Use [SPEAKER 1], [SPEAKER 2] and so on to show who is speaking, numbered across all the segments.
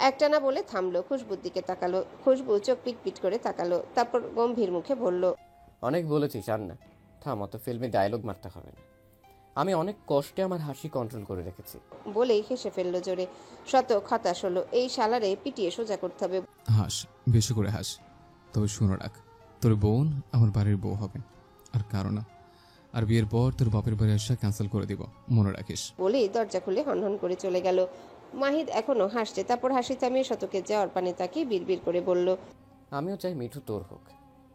[SPEAKER 1] একটানা বলে থামলো, খুশবুর দিকে তাকালো। খুশবু চোখ পিট করে তাকালো, তারপর গম্ভীর মুখে বলল,
[SPEAKER 2] অনেক বলেছিস আর না, থাম, অত ফিল্মে ডায়লগ মারতে হবে না। আমি অনেক কষ্টে আমার হাসি কন্ট্রোল করে রেখেছি।
[SPEAKER 1] বলেই হেসে ফেললো জোরে। শতক হতাশ হলো, এই শালারে পিটিয়ে সোজা করতে হবে।
[SPEAKER 3] হাস, বেশি করে হাস। তবে শুনে রাখ, তোর বোন আমার বাড়ির বউ হবে, আর কারো না। আর বিয়ের পর তোর বাপের বাড়ি আসা ক্যান্সেল করে দিব, মনে রাখিস।
[SPEAKER 1] বলেই দরজা খুলে হনহন করে চলে গেল। মাহিদ এখনো হাসছে, তারপর হাসি থামিয়ে শতকের যাওয়ার পানে তাকিয়ে বিড়বিড় করে বলল,
[SPEAKER 2] আমিও চাই মিঠু তোর হোক,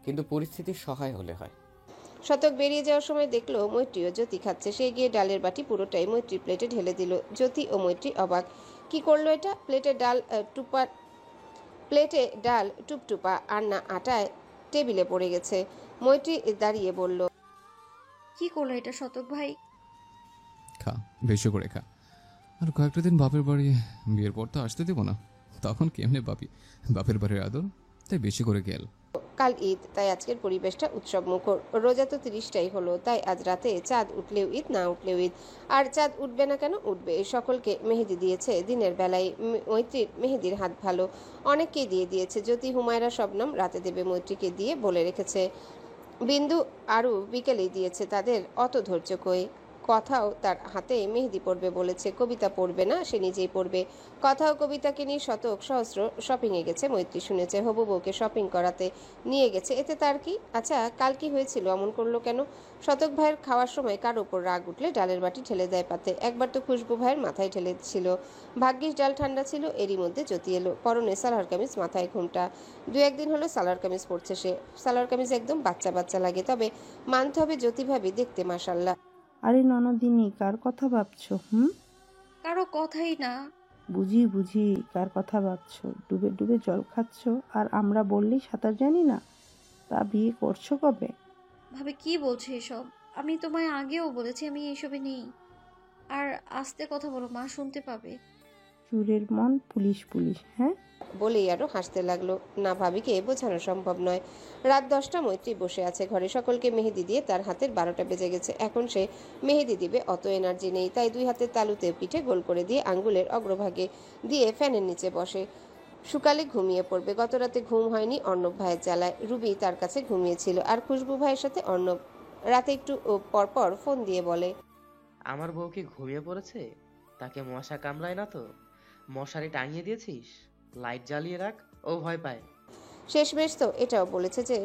[SPEAKER 2] কিন্তু পরিস্থিতি সহায় হলে হয়।
[SPEAKER 1] শতক বেরিয়ে যাওয়ার সময় দেখলো মৈত্রী ও জ্যোতি খাচ্ছে। সে গিয়ে ডালের বাটি পুরোটাই মৈত্রীর প্লেটে ঢেলে দিল। জ্যোতি ও মৈত্রী অবাক। কি করলো এটা? প্লেটে ডাল টুপটুপা আর না আটায় টেবিলে পড়ে গেছে। মৈত্রী দাঁড়িয়ে বলল,
[SPEAKER 4] কি করলো এটা শতক ভাই?
[SPEAKER 3] খা, বেশি করে খা। আর কয়েকটা দিন বাপের বাড়ি, বিয়ের পর তো আসতে দেবো না, তখন কেমনে পাবি বাপের বাড়ির আদর? তাই বেশি করে গেল।
[SPEAKER 1] কাল ঈদ, তাই আজকের পরিবেশটা উৎসব মুখর। রোজা তো 30টাই হলো, তাই আজ রাতে চাঁদ উঠলেও ঈদ, না উঠলেও ঈদ। আর চাঁদ উঠবে না কেন? উঠবে। সকলকে মেহেদি দিয়েছে দিনের বেলায়। মৈত্রীর মেহেদির হাত ভালো, অনেককেই দিয়ে দিয়েছে। জ্যোতি, হুমায়রা, শবনম রাতে দেবে, মৈত্রীকে দিয়ে বলে রেখেছে। বিন্দু আরও বিকেলেই দিয়েছে, তাদের অত ধৈর্য কই। কথাও তার হাতে মেহেদি পড়বে বলেছে, কবিতা পড়বে না, সে নিজেই পড়বে। কথা ও কবিতাকে নিয়ে শতক সহস্র শপিংয়ে গেছে। মৈত্রী শুনেছে হবু বউকে শপিং করাতে নিয়ে গেছে, এতে তার কি? আচ্ছা, কাল কি হয়েছিল? অমন করলো কেন? শতক ভাইয়ের খাওয়ার সময় কার উপর রাগ উঠলে ডালের বাটি ঠেলে দেয় পাতে। একবার তো খুশবু ভাইয়ের মাথায় ঠেলেছিল। ভাগ্যিস ডাল ঠান্ডা ছিল। এরই মধ্যে জ্যোতি এলো, পরনে সালোয়ার কামিজ, মাথায় ঘোমটা। দু একদিন হলো সালোয়ার কামিজ পরছে সে। সালোয়ার কামিজ একদম বাচ্চা বাচ্চা লাগে, তবে মানতে হবে জ্যোতি ভাবি দেখতে মাশাল্লাহ।
[SPEAKER 5] আরে ননদিনী, কার কথা ভাবছো?
[SPEAKER 4] কারো কথাই না।
[SPEAKER 5] বুঝি বুঝি কার কথা ভাবছো। ডুবে ডুবে জল খাচ্ছো, আর আমরা বললেই সাঁতার জানি না। তা বিয়ে করছো কবে?
[SPEAKER 4] ভাবে কি বলছো এসব? আমি তোমায় আগেও বলেছি আমি এসবে নেই। আর আস্তে কথা বলো, মা শুনতে পাবে।
[SPEAKER 5] চুরের মন পুলিশ পুলিশ, হ্যাঁ?
[SPEAKER 1] বলেই আরো হাসতে লাগলো। না, ভাবিকে বোঝানো সম্ভব নয়। রাত 10টা, মৈত্রী বসে আছে ঘরে। সকলকে মেহেদি দিয়ে তার হাতের 12টা বেজে গেছে। এখন সে মেহেদি দিবে, অত এনার্জি নেই। তাই দুই হাতের তালুতে পিঠে গোল করে দিয়ে আঙ্গুলের অগ্রভাগে দিয়ে ফ্যানের নিচে বসে। সুকালে ঘুমিয়ে পড়বে। গত রাতে ঘুম হয়নি অর্ণব ভাইয়ের জ্বালায়। রুবি তার কাছে ঘুমিয়েছিল, আর খুশবু ভাইয়ের সাথে অর্ণব রাতে একটু পরপর ফোন দিয়ে বলে,
[SPEAKER 6] আমার বউ কি ঘুমিয়ে পড়েছে? তাকে মশা কামড়ায় না তো? মশারি টাঙিয়ে দিয়েছিস? লাইট জ্বালিয়ে রাখ, ও ভয় পায়।
[SPEAKER 1] শেষমেশ তো এটাও বলেছে যে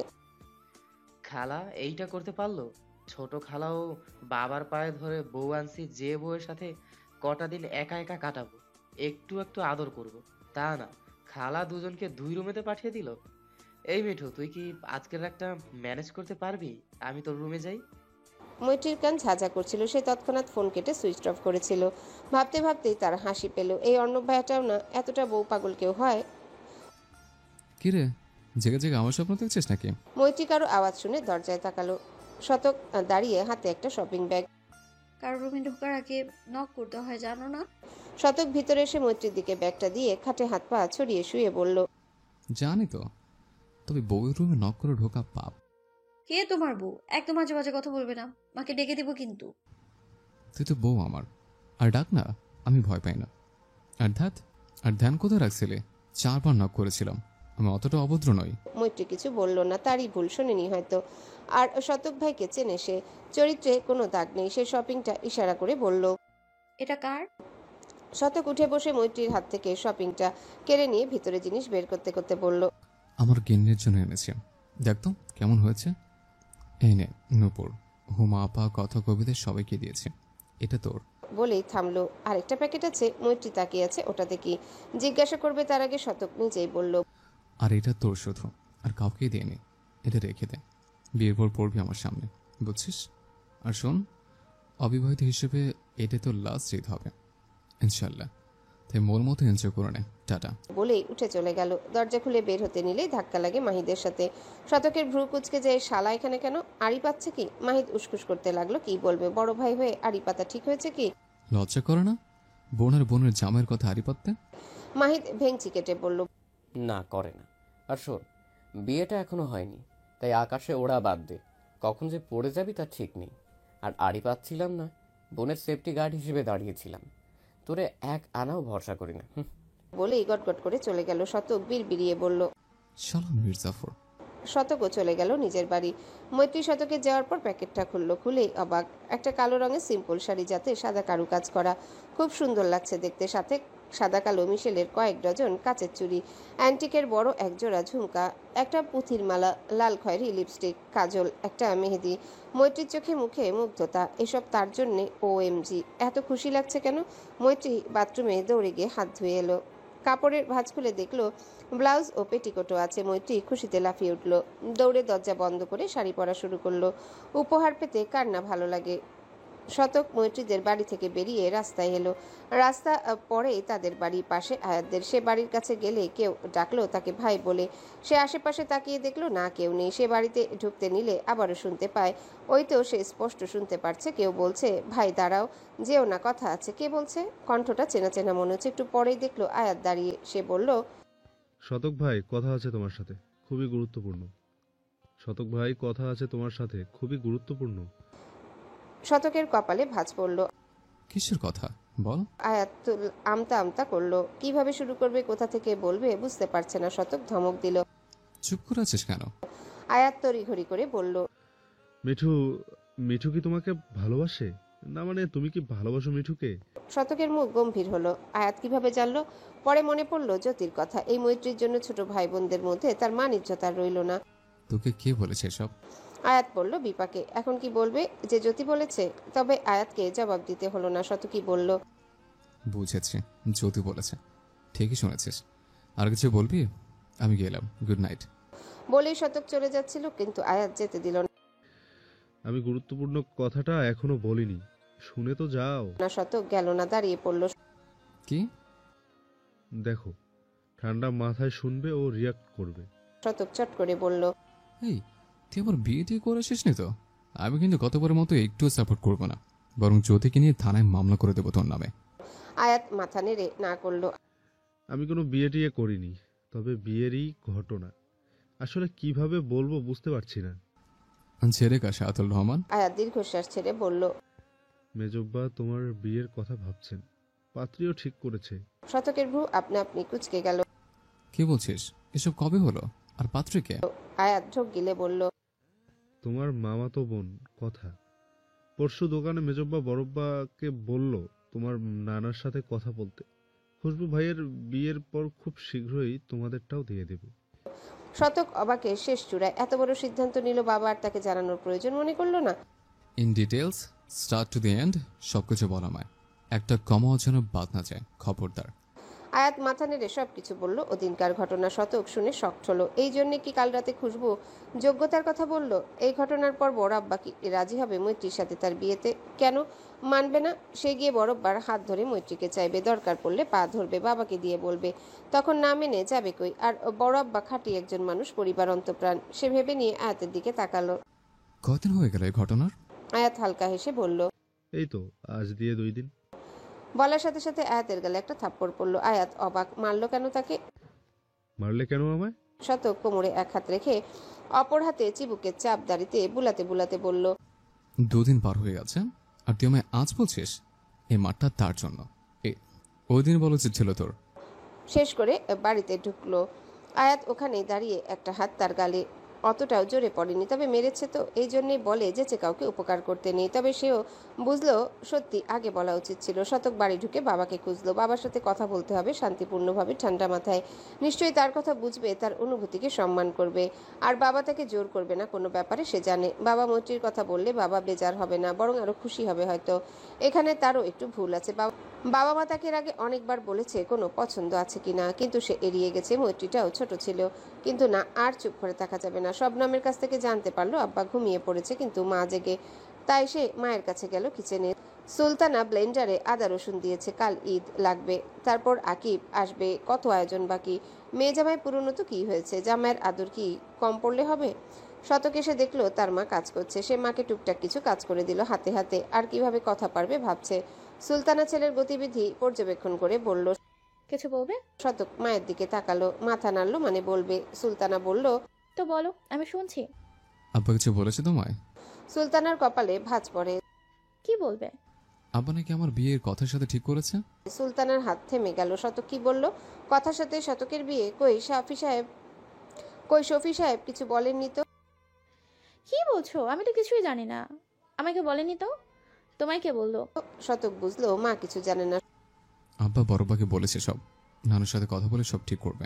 [SPEAKER 6] খালা এইটা করতে পারলো? ছোট খালাও বাবার পায়ে ধরে বউ আনছি, যে বউয়ের সাথে কটা দিন একা একা কাটাবো, একটু একটু আদর করব। তা না, খালা দুজনকে 2 রুমেতে পাঠিয়ে দিল। এই মিঠু, তুই কি আজকের একটা ম্যানেজ করতে পারবি? আমি তোর রুমে যাই।
[SPEAKER 1] মৈত্রীর কান ঝাঁঝা করছিল। সে তৎক্ষণাৎ ফোন কেটে সুইচ অফ করেছিল। ভাবতে ভাবতেই তার হাসি পেল। এই অর্ণব ভাইয়াটাও না এতটা বউ পাগল কেউ হয়।
[SPEAKER 3] কিরে, জেগে জেগে আমার স্বপ্ন দেখছিস নাকি?
[SPEAKER 1] মৈত্রী কারো আওয়াজ শুনে দরজায় তাকালো। শতক দাঁড়িয়ে, হাতে একটা শপিং ব্যাগ।
[SPEAKER 4] কারো রুমে ঢোকার আগে নক করতে হয়, জানো না?
[SPEAKER 1] শতক ভিতরে এসে মৈত্রীর দিকে ব্যাগটা দিয়ে খাটে হাত পা ছড়িয়ে শুয়ে বলল,
[SPEAKER 3] জানি তো, তবে বউয়ের রুমে নক করে ঢোকা পাপ।
[SPEAKER 4] কে তোমার বউ? একদম মাঝে মাঝে কথা বলবে না, মাকে ডেকে দিব কিন্তু।
[SPEAKER 3] তুই তো বউ আমার, আর ডাক না, আমি ভয় পাই না। আর ধ্যান কোথায় রাখছিলে? 4বার নক করেছিলাম, আমি অতটা অভদ্র নই।
[SPEAKER 1] মৈত্রী কিছু বলল না, তারই ভুল, শোনেনি হয়তো। আর শতক ভাইকে চেনে সে, চরিত্রে কোনো দাগ নেই। সে শপিংটা ইশারা করে বলল।
[SPEAKER 4] এটা কার?
[SPEAKER 1] শতক উঠে বসে মৈত্রীর হাত থেকে শপিংটা কেড়ে নিয়ে ভিতরে জিনিস বের করতে করতে বলল,
[SPEAKER 3] আমার গেন্নের জন্য এনেছি, দেখ তো কেমন হয়েছে। এই নে নূপুর, হুমা আপা, কথা কবিদের সবাইকে দিয়েছি, এটা তোর।
[SPEAKER 1] বলেই থামলো। আরেকটা প্যাকেট আছে। মৈত্রী তাকিয়ে আছে, ওটাতে কি? জিজ্ঞাসা করবে তার আগে শতক নিজেই বলল,
[SPEAKER 3] আর এটা তোর শুধু, আর কাউকেই দিইনি, এটা রেখে দে, বিয়ের পর পড়বি আমার সামনে, বুঝছিস? আর শোন, অবিবাহিত হিসেবে এটা তোর লাস্ট ঈদ হবে ইনশাল্লাহ, তাই মোর মতো এনজয় করে নে। টাটা।
[SPEAKER 1] বলেই উঠে চলে গেল। দরজা খুলে বের হতে নিলেই ধাক্কা লাগে মাহিদের সাথে। শতকের ভ্রু কুচকে যায়, শালা এখানে কেন? আড়ি পাচ্ছে কি? মাহিদ উসকুস করতে লাগলো, কি বলবে? বড় ভাই হয়ে আড়ি পাতা ঠিক হয়েছে কি?
[SPEAKER 3] লজ্জা করে না বোনের জামাইয়ের কথা হারি পাততে?
[SPEAKER 1] মাহিদ ভেংচি কেটে বলল,
[SPEAKER 2] না, করে না। আর শোন, বিয়েটা এখনো হয়নি, তাই আকাশে ওড়া বাদ দে। কখন যে পড়ে যাবি তার ঠিক নেই। আর আড়ি পাচ্ছিলাম না, বোনের সেফটি গার্ড হিসেবে দাঁড়িয়েছিলাম, তোরে এক আনাও ভরসা করি না।
[SPEAKER 1] বলেই গটগট করে চলে গেল। শতক বিড়বিড়িয়ে বলল।
[SPEAKER 3] শালা মির্জাফর।
[SPEAKER 1] শতকও চলে গেল নিজের বাড়ি। মৈত্রী শতকে যাওয়ার পর প্যাকেটটা খুললো। খুলেই অবাক, একটা কালো রঙের সিম্পল শাড়ি, যাতে সাদা কারুকাজ করা, খুব সুন্দর লাগছে দেখতে। সাথে সাদা কালো মিশেলের কয়েক ডজন কাচের চুড়ি, অ্যান্টিকের বড় একজোড়া ঝুমকা, একটা পুঁথির মালা, লাল খয়েরি লিপস্টিক, কাজল, একটা মেহেদি। মৈত্রীর চোখে মুখে মুগ্ধতা। এসব তার জন্যে। OMG, এত খুশি লাগছে কেন? মৈত্রী বাথরুমে দৌড়ে গিয়ে হাত ধুয়ে এলো। কাপড়ের ভাঁজ খুলে দেখলো ব্লাউজ ও পেটিকোটও আছে। মৈত্রী খুশিতে লাফিয়ে উঠল। দৌড়ে দরজা বন্ধ করে শাড়ি পরা শুরু করলো। উপহার পেতে কার না ভালো লাগে। শতক মৈত্রীদের বাড়ি থেকে বেরিয়ে রাস্তায় এলো। রাস্তা পরেই তাদের বাড়ির পাশে আয়াতদের। সে বাড়ির কাছে গেলে কেউ ডাকলো তাকে ভাই বলে। সে আশেপাশে তাকিয়ে দেখলো না, কেউ নেই। সে বাড়িতে ঢুকতে নিলে আবারও শুনতে পায়, ওই তো সে স্পষ্ট শুনতে পারছে কেউ বলছে, ভাই দাঁড়াও, যেও না, কথা আছে। কে বলছে? কণ্ঠটা চেনা চেনা মনে হচ্ছে। একটু পরেই দেখলো আয়াত দাঁড়িয়ে। সে বলল,
[SPEAKER 7] শতক ভাই, কথা আছে তোমার সাথে, খুবই গুরুত্বপূর্ণ। শতক ভাই, কথা আছে তোমার সাথে, খুবই গুরুত্বপূর্ণ।
[SPEAKER 1] শতকের কপালে ভাঁজ পড়ল।
[SPEAKER 3] কিসের কথা বল?
[SPEAKER 1] আয়াত আমতা আমতা করলো। কিভাবে শুরু করবে, কোথা থেকে বলবে বুঝতে পারছে না। শতক ধমক দিল।
[SPEAKER 3] চুপ করে আছিস কেন?
[SPEAKER 1] আয়াত তড়িঘড়ি করে বলল,
[SPEAKER 7] মিঠু, মিঠু কি তোমাকে ভালোবাসে? না মানে, তুমি কি ভালোবাসো মিঠুকে?
[SPEAKER 1] শতকের মুখ গম্ভীর হলো। আয়াত কিভাবে জানলো? পরে মনে পড়লো জ্যোতির কথা। এই মৈত্রীর জন্য ছোট ভাই বোনদের মধ্যে তার মান ইজ্জত আর রইল না।
[SPEAKER 3] তোকে কে বলেছে এসব?
[SPEAKER 1] আয়াত বলল বিপাকে। এখন কি বলবে যে জ্যোতি বলেছে? তবে আয়াতকে জবাব দিতে হলো না। শতকই বলল,
[SPEAKER 3] বুঝেছি, জ্যোতি বলেছে। ঠিকই শুনেছিস। আর কিছু বলবি? আমি গেলাম, গুড নাইট।
[SPEAKER 1] বলেই শতক চলে যাচ্ছিল, কিন্তু আয়াত যেতে দিল
[SPEAKER 7] আমি গুরুত্বপূর্ণ কথাটা এখনো বলিনি, শুনে তো যাও।
[SPEAKER 1] না। শতক গেল না, দাঁড়িয়ে পড়ল।
[SPEAKER 3] কি?
[SPEAKER 7] দেখো, ঠান্ডা মাথায় শুনবে ও রিয়াক্ট করবে।
[SPEAKER 1] শতক চট করে বলল,
[SPEAKER 3] এই, তুই আবার বিয়ে টিয়ে করেছিস নি তো? আমি কিন্তু গতবারের মতো একটুও সাপোর্ট করবো না, বরং জ্যোতিকে নিয়ে থানায় মামলা করে দেবো তোর নামে।
[SPEAKER 1] আয়াত মাথা নেড়ে না করলো।
[SPEAKER 7] আমি কোনো বিয়ে টিয়ে করিনি, তবে বিয়েরই ঘটনা। আসলে কিভাবে বলবো বুঝতে পারছি না।
[SPEAKER 3] ছেড়ে কাছে আতুল রহমান।
[SPEAKER 1] আয়াত দীর্ঘশ্বাস ছেড়ে বলল,
[SPEAKER 7] মেজব্বা তোমার বিয়ের কথা ভাবছেন, পাত্রীও ঠিক করেছে।
[SPEAKER 1] শতকের ভ্রু আপনা আপনি কুঁচকে গেল।
[SPEAKER 3] কি বলছিস? এসব কবে হলো? আর পাত্রীকে?
[SPEAKER 1] আয়াত ঢোক গিলে বলল,
[SPEAKER 7] তোমার মামাতো বোন কথা। পরশু দোকানে মেজব্বা বড়ব্বাকে বলল তোমার নানার সাথে কথা বলতে। খুশবু ভাইয়ের বিয়ের পর খুব শীঘ্রই তোমাদেরটাও দিয়ে দেবে।
[SPEAKER 1] শতক অবাকে শেষ চূড়ায়। এত বড় সিদ্ধান্ত নিল, বাবা আর তাকে জানানোর প্রয়োজন মনে করলো না।
[SPEAKER 3] In details, start to the end, সবকিছু বলা আমায়। একটা কমাও যেন বাদ না যায়, খবরদার।
[SPEAKER 1] আয়াত মাথা নেড়ে সবকিছু বলল। ওদিনকার ঘটনা শতক শুনে শক্ট হলো। এই জন্যে কি কাল রাতে খুশবু যোগ্যতার কথা বলল? এই ঘটনার পর বড় আব্বা কি রাজি হবে মৈত্রীর সাথে তার বিয়েতে? কেন মানবে না? সে গিয়ে বড়ব্বার হাত ধরে মৈত্রীকে চাইবে, দরকার পড়লে পা ধরবে, বাবাকে দিয়ে বলবে। তখন না মেনে যাবে কই? আর বড় আব্বা খাঁটি একজন মানুষ, পরিবার অন্তপ্রাণ। সে ভেবে নিয়ে আয়াতের দিকে তাকালো।
[SPEAKER 3] কদিন হয়ে গেল এই ঘটনার?
[SPEAKER 1] আয়াত হালকা হেসে বলল,
[SPEAKER 7] এই তো আজ দিয়ে 2 দিন।
[SPEAKER 1] বলার সাথে সাথে আয়াতের গালে একটা থাপ্পড় পড়ল। আয়াত অবাক, মারলো কেন তাকে?
[SPEAKER 7] মারলে কেন আমায়?
[SPEAKER 1] শতক কোমরে এক হাত রেখে অপর হাতে চিবুকের চাপ দাড়িতে বুলাতে বুলাতে বলল,
[SPEAKER 3] 2 দিন পার হয়ে গেছে আর তুই আমায় আজ বলছিস? এই মাঠটা তার জন্য। ওই দিন বলা উচিত ছিল তোর।
[SPEAKER 1] শেষ করে বাড়িতে ঢুকলো। আয়াত ওখানেই দাঁড়িয়ে, একটা হাত তার গালে। অতটাও জোরে পড়েনি, তবে মেরেছে তো। এই জন্যই বলে যেচে কাউকে উপকার করতে নেই। তবে সেও বুঝলো সত্যি আগে বলা উচিত ছিল। শতক বাড়ি ঢুকে বাবাকে খুঁজলো। বাবার সাথে কথা বলতে হবে শান্তিপূর্ণভাবে, ঠান্ডা মাথায়। নিশ্চয়ই তার কথা বুঝবে, তার অনুভূতিকে সম্মান করবে। আর বাবা তাকে জোর করবে না কোনো ব্যাপারে, সে জানে। বাবা মৈত্রীর কথা বললে বাবা বেজার হবে না, বরং আরো খুশি হবে হয়তো। এখানে তারও একটু ভুল আছে। বাবা মা তাকে এর আগে অনেকবার বলেছে কোনো পছন্দ আছে কিনা, কিন্তু সে এড়িয়ে গেছে। মৈত্রীটাও ছোট ছিল, কিন্তু না, আর চুপ করে থাকা যাবে না। শবনমের কাছ থেকে জানতে পারলো আব্বা ঘুমিয়ে পড়েছে, কিন্তু মা জেগে। তাই সে মায়ের কাছে গেল কিচেনে। সুলতানা ব্লেন্ডারে আদা রসুন দিয়েছে, কাল ঈদ লাগবে। তারপর আকিব আসবে, কত আয়োজন বাকি। মেয়ে জামাই পুরনো তো কি হয়েছে, জামাইয়ের আদর কি কম পড়লে হবে? শতক এসে দেখলো তার মা কাজ করছে। সে মাকে টুকটাক কিছু কাজ করে দিল হাতে হাতে। আর কিভাবে কথা পারবে ভাবছে। সুলতানা ছেলের গতিবিধি পর্যবেক্ষণ করে বলল,
[SPEAKER 8] কিছু বলবে?
[SPEAKER 1] শতক মায়ের দিকে তাকালো, মাথা নাড়লো, মানে বলবে। সুলতানা বলল,
[SPEAKER 8] তো বলো, আমি শুনছি।
[SPEAKER 3] আব্বা কিছু বলেছে তোমায়?
[SPEAKER 1] সুলতানার কপালে ভাঁজ পড়ে।
[SPEAKER 8] কি বলবে?
[SPEAKER 3] আব্বা নাকি আমার বিয়ের কথার সাথে ঠিক করেছে।
[SPEAKER 1] সুলতানার হাত থেমে গেল। শতক কি বলল? কথার সাথে শতকের বিয়ে? কই শফি সাহেব কিছু বলেননি তো?
[SPEAKER 8] কি বলছো? আমি তো কিছুই জানি না। আমাকে বলেনি তো। তোমায় কে বললো?
[SPEAKER 1] শতক বুঝলো মা কিছু জানে না।
[SPEAKER 3] আব্বা বড়বাকে বলেছে সব, নানুর সাথে কথা বলে সব ঠিক করবে।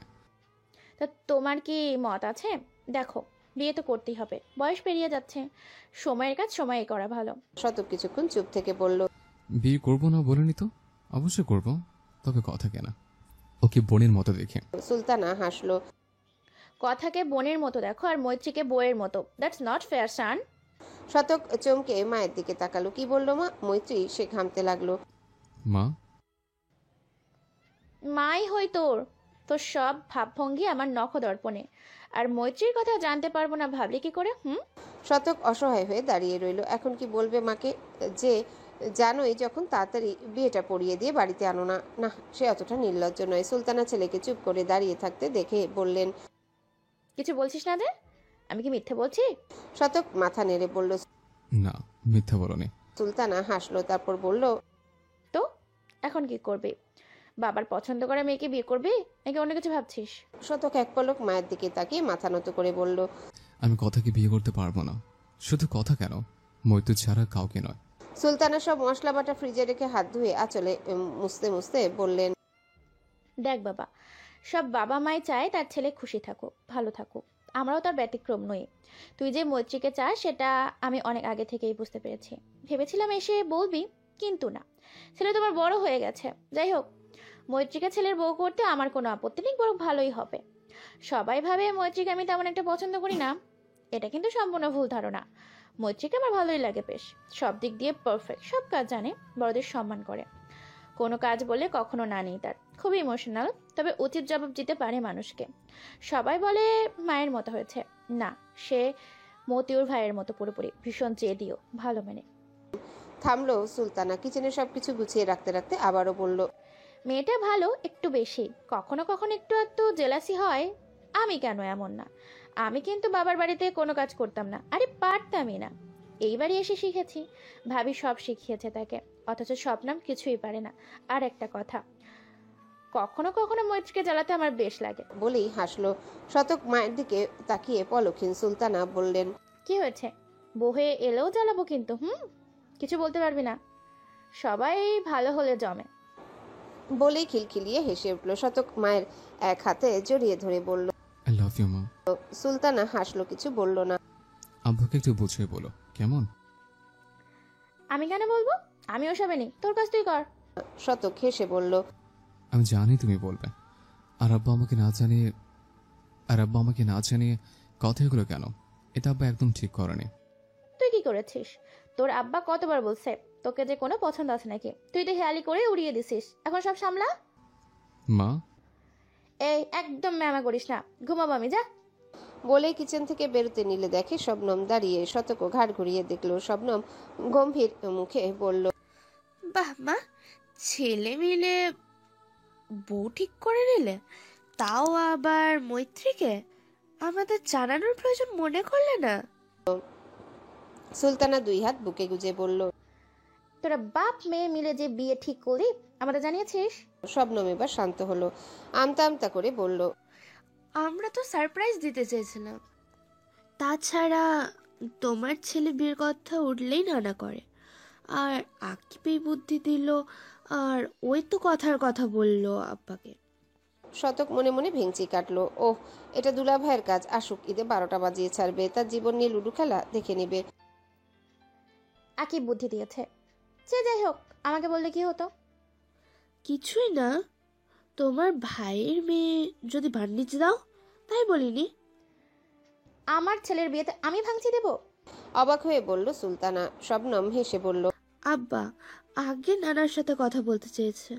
[SPEAKER 8] তা তোমার কি মত আছে? দেখো, বিয়ে তো করতেই হবে, বয়স পেরিয়ে যাচ্ছে। সময়ের কাজ সময়ে করা ভালো।
[SPEAKER 1] শতক কিছুক্ষণ চুপ থেকে বলল,
[SPEAKER 3] বিয়ে করবো না বলেনি তো? অবশ্যই করব, তবে কথা কেনা ওকে বোনের মতো দেখে।
[SPEAKER 1] সুলতানা হাসলো।
[SPEAKER 8] কথাকে বোনের মতো দেখো আর মৈত্রীকে বইয়ের মতো। দ্যাটস নট ফেয়ার সান।
[SPEAKER 1] শতক চমকে মায়ের দিকে তাকালো। কি বললো মা? মৈত্রী সে ঘামতে লাগলো।
[SPEAKER 3] মা?
[SPEAKER 8] মাই হই তোর। তোর সব ভাবভঙ্গি আমার নখদর্পণে। আর মৈত্রীর কথা জানতে পারবো না ভাবলি কি করে?
[SPEAKER 1] শতক অসহায় হয়ে দাঁড়িয়ে রইল। এখন কি বলবে মাকে যে জানোই যখন তাড়াতাড়ি বিয়েটা পড়িয়ে দিয়ে বাড়িতে আনো না? না, সে অতটা নির্লজ্জ নয়। সুলতানা ছেলেকে চুপ করে দাঁড়িয়ে থাকতে দেখে বললেন,
[SPEAKER 8] কিছু বলছিস না যে? আমি কি মিথ্যে বলছি?
[SPEAKER 1] শতক মাথা নেড়ে বলল।
[SPEAKER 3] না, মিথ্যা বলনি।
[SPEAKER 1] সুলতানা হাসলো, তারপর বলল,
[SPEAKER 8] তো এখন কি করবি? বাবার পছন্দ করা মেয়েকে বিয়ে করবি নাকি অন্য কিছু ভাবছিস?
[SPEAKER 1] শতক এক পলক মায়ের দিকে তাকিয়ে মাথা নত করে বলল,
[SPEAKER 3] আমি কথাকে বিয়ে করতে পারবো না। শুধু কথা কেন, মৈত্র ছাড়া কাউকে নয়।
[SPEAKER 1] সুলতানা সব মশলা বাটা ফ্রিজে রেখে হাত ধুয়ে আঁচলে মুছতে মুছতে বললেন,
[SPEAKER 8] দেখ বাবা, সব বাবা মাই চায় তার ছেলে খুশি থাকুক, ভালো থাকুক। আমরাও তার ব্যতিক্রম নই। তুই যে মৈত্রীকে চাস সেটা আমি অনেক আগে থেকেই বুঝতে পেরেছি। ভেবেছিলাম এসে বলবি, কিন্তু না। ছেলে তোমার বড় হয়ে গেছে। যাই হোক, মৈত্রীকে ছেলের বউ করতে আমার কোনো আপত্তি নেই, বরং ভালোই হবে। সবাই ভাবে মৈত্রীকে আমি তেমন একটা পছন্দ করি না। এটা কিন্তু সম্পূর্ণ ভুল ধারণা। মৈত্রীকে আমার ভালোই লাগে বেশ। সব দিক দিয়ে পারফেক্ট, সব কাজ জানে, বড়দের সম্মান করে। কোনো কাজ বলে কখনো না নেই তার। খুবই ইমোশনাল, তবে উচিত জবাব দিতে পারে মানুষকে। সবাই বলে মায়ের মতো হয়েছে। না, সে মতিউর ভাইয়ের মতো পুরোপুরি। ভীষণ জেদিও, ভালো মেনে।
[SPEAKER 1] থামলো সুলতানা। কিচেনে সবকিছু গুছিয়ে রাখতে রাখতে আবারও বলল,
[SPEAKER 8] মেয়েটা ভালো, একটু বেশি। কখনো কখনো একটু একটু জেলাসি হয়। আমি কেন এমন না? আমি কিন্তু বাবার বাড়িতে কোনো কাজ করতাম না, আরে পারতামই না। এইবারই এসে শিখেছি। ভাবি সব শিখিয়েছে তাকে, অথচ শবনম কিছুই পারে না। আর একটা কথা, কখনো কখনো মৈত্রীকে জ্বালাতে আমার বেশ লাগে।
[SPEAKER 1] বলেই হাসলো। শতক মায়ের দিকে তাকিয়ে পলক্ষীন। সুলতানা বললেন,
[SPEAKER 8] কি হয়েছে? বউ হয়ে এলেও জ্বালাবো কিন্তু। কিছু বলতে পারবি না। সবাই ভালো হলে জমে।
[SPEAKER 1] বলেই খিলখিলিয়ে হেসে উঠল। শতক মায়ের এক হাতে জড়িয়ে ধরে বলল,
[SPEAKER 3] আই লাভ ইউ মা।
[SPEAKER 1] সুলতানা হাসলো, কিছু বলল না।
[SPEAKER 3] আব্বাকে একটু বুঝিয়ে বলো কেমন।
[SPEAKER 8] আমি কেন বলবো? আমি ওসবে নেই, তোর কাজ তুই কর।
[SPEAKER 1] শতক হেসে বলল,
[SPEAKER 3] আমি জানি তুমি বলবে। আর আব্বা আমাকে না জানিয়ে কথাগুলো কেন? এটা আব্বা একদম ঠিক করেনি।
[SPEAKER 8] তুই কি করেছিস? তোর আব্বা কতবার বলছে তোকে যে কোনো পছন্দ আছে নাকি? তুই তো হেয়ালি করে উড়িয়ে দিছিস। এখন সব সামলা।
[SPEAKER 3] মা?
[SPEAKER 8] এই একদম ম্যামা করিস না, ঘুমাবো আমি, যা।
[SPEAKER 1] বলেই কিচেন থেকে বেরোতে নিলে দেখে শবনম দাঁড়িয়ে। শতক ঘাড় ঘুরিয়ে দেখলো। শবনম গম্ভীর মুখে বলল,
[SPEAKER 9] বাহ মা, ছেলে মিলে বউ ঠিক করে নিলে, তাও আবার মৈত্রীকে। আমাদের জানানোর প্রয়োজন মনে করলে না?
[SPEAKER 1] সুলতানা দুই হাত বুকে গুজে বলল,
[SPEAKER 8] তোরা বাপ মেয়ে মিলে যে বিয়ে ঠিক করলি আমাদের জানিয়েছিস?
[SPEAKER 1] শবনম এবার শান্ত হলো। আমতা আমতা করে বলল,
[SPEAKER 9] আমরা তো সারপ্রাইজ দিতে চেয়েছিলাম। তাছাড়া তোমার ছেলে বিয়ের কথা উঠলেই নানা করে। আর আকিবেই বুদ্ধি দিল, আর ওই তো কথার কথা বললো আব্বাকে।
[SPEAKER 1] শতক মনে মনে ভেঙচি কাটলো। ওহ, এটা দুলা ভাইয়ের কাজ। আসুক, ঈদে 12টা বাজিয়ে ছাড়বে। তার জীবন নিয়ে লুডু খেলা দেখে নেবে।
[SPEAKER 8] আকি বুদ্ধি দিয়েছে। সে যাই হোক, আমাকে বললে কি হতো?
[SPEAKER 9] কিছুই না, তোমার ভাইয়ের মেয়ে যদি ভান্ডিজ দাও, তাই বলিনি।
[SPEAKER 8] আমার ছেলের বিয়েতে আমি ভাঙচি দেব?
[SPEAKER 1] অবাক হয়ে বলল সুলতানা। শবনম হেসে বলল,
[SPEAKER 9] আব্বা আগে নানার সাথে কথা বলতে চেয়েছে।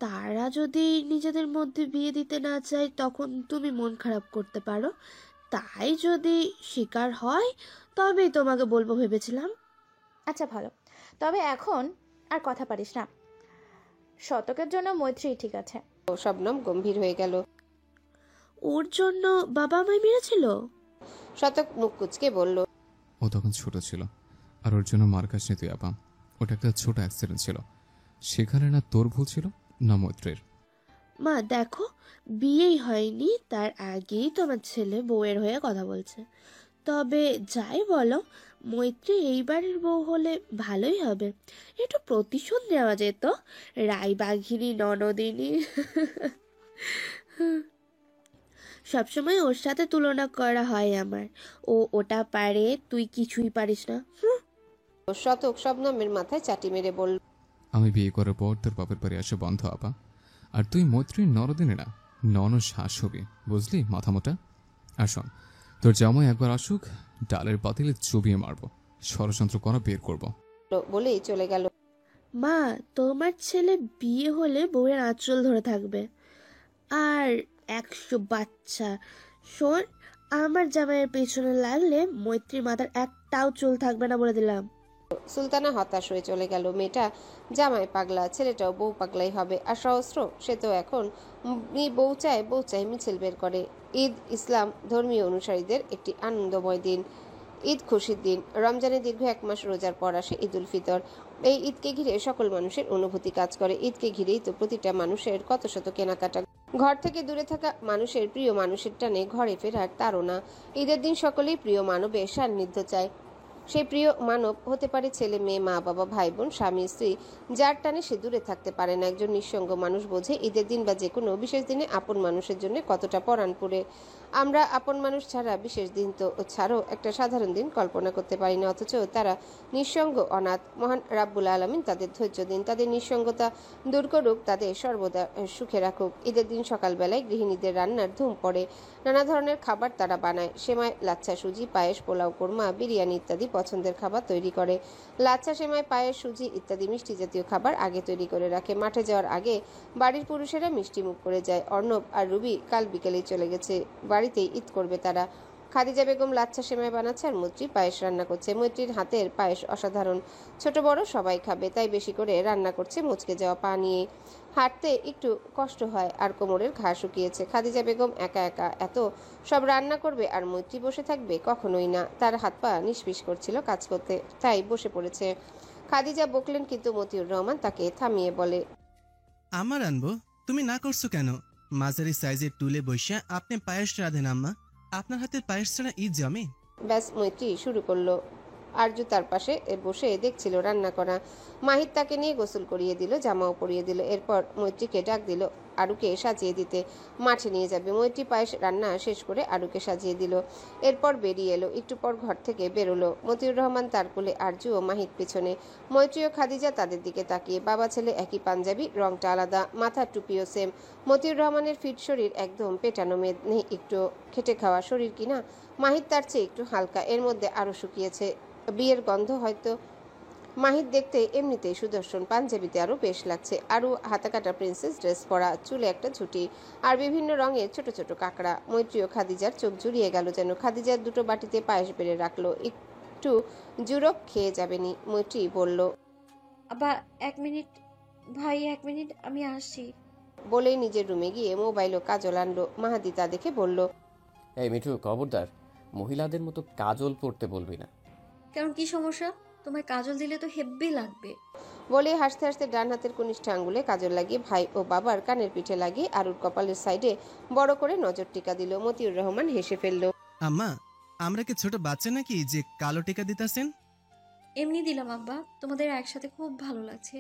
[SPEAKER 9] তারা যদি নিজেদের মধ্যে বিয়ে দিতে না চায় তখন তুমি মন খারাপ করতে পারো। তাই যদি স্বীকার হয় তবেই তোমাকে বলবো ভেবেছিলাম।
[SPEAKER 8] আচ্ছা ভালো, তবে এখন আর কথা পারিস না। শতকের জন্য মৈত্রী ঠিক আছে।
[SPEAKER 1] শবনম গম্ভীর হয়ে গেল।
[SPEAKER 9] ওর জন্য বাবা আমায় মেরেছিল?
[SPEAKER 1] শতক মুখ কুচকে বলল,
[SPEAKER 3] ও তখন ছোট ছিল, আর ওর জন্য মার কাছে তুই আপা। ওটা একটা ছোট অ্যাক্সিডেন্ট ছিল। সেখানে না তোর ভুল ছিল না মৈত্রীর।
[SPEAKER 9] মা দেখো, বিয়েই হয়নি তার আগেই তোমার ছেলে বউয়ের হয়ে কথা বলছে। তবে যাই বলো, মৈত্রী এইবারের বউ হলে ভালোই হবে। একটু প্রতিশোধ নেওয়া যেত, রায়বাঘিনী ননদিনী। সবসময় ওর সাথে তুলনা করা হয় আমার। ও ওটা পারে, তুই কিছুই পারিস না।
[SPEAKER 1] শতক শবনমের মাথায় চাটি মেরে বলল,
[SPEAKER 3] আমি বিয়ে করার পর তোর বাপের বাড়ি আসা বন্ধ আপা। আর তুই মৈত্রীর নরদিনে না শ্বাস হবি, বুঝলি মাথা মোটা। আর শোন, তোর জামাই একবার আসুক, ডালের পাতিলে চুবিয়ে মারবো, ষড়যন্ত্র করা বের করব।
[SPEAKER 1] বলেই চলে গেল।
[SPEAKER 9] মা, তোমার ছেলে বিয়ে হলে বউয়ের আঁচল ধরে থাকবে। আর 100 বাচ্চা। শোন, আমার জামাইয়ের পেছনে লাগলে মৈত্রীর মাথার একটাও চুল থাকবে না বলে দিলাম।
[SPEAKER 1] সুলতানা হতাশ হয়ে চলে গেল। মেয়েটা জামাই পাগলা, ছেলেটাও বউ পাগলাই হবে। আর সহস্র, সে তো এখন বউ চায় মিছিল বের করে। ঈদ ইসলাম ধর্মীয় অনুসারীদের একটি আনন্দময় দিন, ঈদ খুশির দিন। রমজানের দীর্ঘ 1 মাস রোজার পর আসে ঈদ উল ফিতর। এই ঈদকে ঘিরে সকল মানুষের অনুভূতি কাজ করে। ঈদকে ঘিরেই তো প্রতিটা মানুষের কত শত কেনাকাটা। ঘর থেকে দূরে থাকা মানুষের প্রিয় মানুষের টানে ঘরে ফেরার তাড়না। ঈদের দিন সকলেই প্রিয় মানবের সান্নিধ্য চায়। সেই প্রিয় মানব হতে পারে ছেলে মেয়ে, মা বাবা, ভাই বোন, স্বামী স্ত্রী। যার টানে সে দূরে থাকতে পারে না। একজন নিঃসঙ্গ মানুষ বোঝে ঈদের দিন বা যে কোনো বিশেষ দিনে আপন মানুষের জন্য কতটা পরাণ পুড়ে। আমরা আপন মানুষ ছাড়া বিশেষ দিন তো ছাড়ো একটা সাধারণ দিন কল্পনা করতে পারি না। অথচ তারা নিঃসঙ্গ, অনাথ। মহান রাব্বুল আলামিন তাদের ধৈর্য দিন, তাদের নিঃসঙ্গতা দূর করুক, তাদের সর্বদা সুখে রাখুক। ঈদের দিন সকালবেলায় গৃহিণীদের রান্নার ধুম পড়ে। নানা ধরনের খাবার তারা বানায়। সেমাই, লাচ্ছা, সুজি, পায়েস, পোলাও, কোরমা, বিরিয়ানি ইত্যাদি পছন্দের খাবার তৈরি করে। লাচ্ছা, সেমাই, পায়েস, সুজি ইত্যাদি মিষ্টি জাতীয় খাবার আগে তৈরি করে রাখে। মাঠে যাওয়ার আগে বাড়ির পুরুষেরা মিষ্টি মুখ করে যায়। অর্ণব আর রুবি কাল বিকেলেই চলে গেছে, বাড়িতেই ঈদ করবে তারা। খাদিজা বেগম লাচ্ছা সেমাই বানাচ্ছে আর মৈত্রী পায়েস রান্না করছে। মৈত্রীর হাতের পায়েস অসাধারণ, ছোট বড় সবাই খাবে, তাই বেশি করে রান্না করছে মুচকে যাওয়া পা নিয়ে। হাঁটতে একটু কষ্ট হয় আর কোমরের ঘা শুকিয়েছে। খাদিজা বেগম একা একা এত সব রান্না করবে আর মৈত্রী বসে থাকবে? কখনোই না। তার হাত পা নিষ্পিস করছিল কাজ করতে, তাই বসে পড়েছে। খাদিজা বকলেন, কিন্তু মতিউর রহমান তাকে থামিয়ে বলে,
[SPEAKER 10] আমার আনবো, তুমি না করছো কেন? মাঝারি সাইজের টুলে বসে আপনি পায়েস রাঁধেন আম্মা। আপনার হাতের পায়েস ছাড়া ঈদ জমে?
[SPEAKER 1] ব্যাস মৈত্রী শুরু করলো। আরজু তার পাশে বসে দেখছিল রান্না করা। মাহিদ তাকে নিয়ে গোসল করিয়ে দিল, জামাও পরিয়ে দিল। এরপর মৈত্রীকে ডাক দিল আরুকে সাজিয়ে দিতে, মাঠে নিয়ে যাবে। মৈত্রী পায়েস রান্না শেষ করে আরুকে সাজিয়ে দিল, এরপর বেরিয়ে এলো। একটু পর ঘর থেকে বেরোলো। মতিউর রহমান তার কোলে, আরজু ও মাহিদ পেছনে। মৈত্রী ও খাদিজা তাদের দিকে তাকিয়ে। বাবা ছেলে একই পাঞ্জাবি, রংটা আলাদা, মাথার টুপিও সেম। মতিউর রহমানের ফিট শরীর, একদম পেটানো মেদ নেই, একটু খেটে খাওয়া শরীর কিনা। মাহিদ তার চেয়ে একটু হালকা, এর মধ্যে আরও শুকিয়েছে, বিয়ের গন্ধ হয়তো। মাহিদ দেখতে এমনিতেই সুদর্শন, পাঞ্জাবিতে আরও বেশ লাগছে। আরও হাতাকাটা প্রিন্সেস ড্রেস পরা, চুলে একটা ঝুঁটি আর বিভিন্ন রঙের ছোট ছোট কাঁকড়া। মৈত্রী ও খাদিজার চোখ জুড়িয়ে গেল যেন। খাদিজার দুটো বাটিতে পায়েস বেড়ে রাখলো, একটু জুরক খেয়ে যাবেনি। মৈত্রী বলল,
[SPEAKER 4] আবার 1 মিনিট ভাই, 1 মিনিট, আমি আসছি।
[SPEAKER 1] বলেই নিজের রুমে গিয়ে মোবাইল ও কাজল আনলো। মাহাদি তা দেখে বলল,
[SPEAKER 2] এই মিঠু, খবরদার মহিলাদের মতো কাজল পড়তে বলবি না।
[SPEAKER 4] কারণ কি সমস্যা? তোমায় কাজল দিলে তো হেব্বি লাগবে।
[SPEAKER 1] বলে হাসতে হাসতে ডান হাতের কনিষ্ঠ আঙ্গুলে কাজল লাগিয়ে ভাই ও বাবার কানের পিঠে লাগিয়ে আরুর কপালের সাইডে বড় করে নজর টিকা দিল। মতিউর রহমান হেসে ফেলল,
[SPEAKER 10] আম্মা, আমরা কি ছোট বাচ্চা নাকি যে কালো টিকা দিতেছেন?
[SPEAKER 4] এমনি দিলাম আব্বা, তোমাদের একসাথে খুব ভালো লাগছে।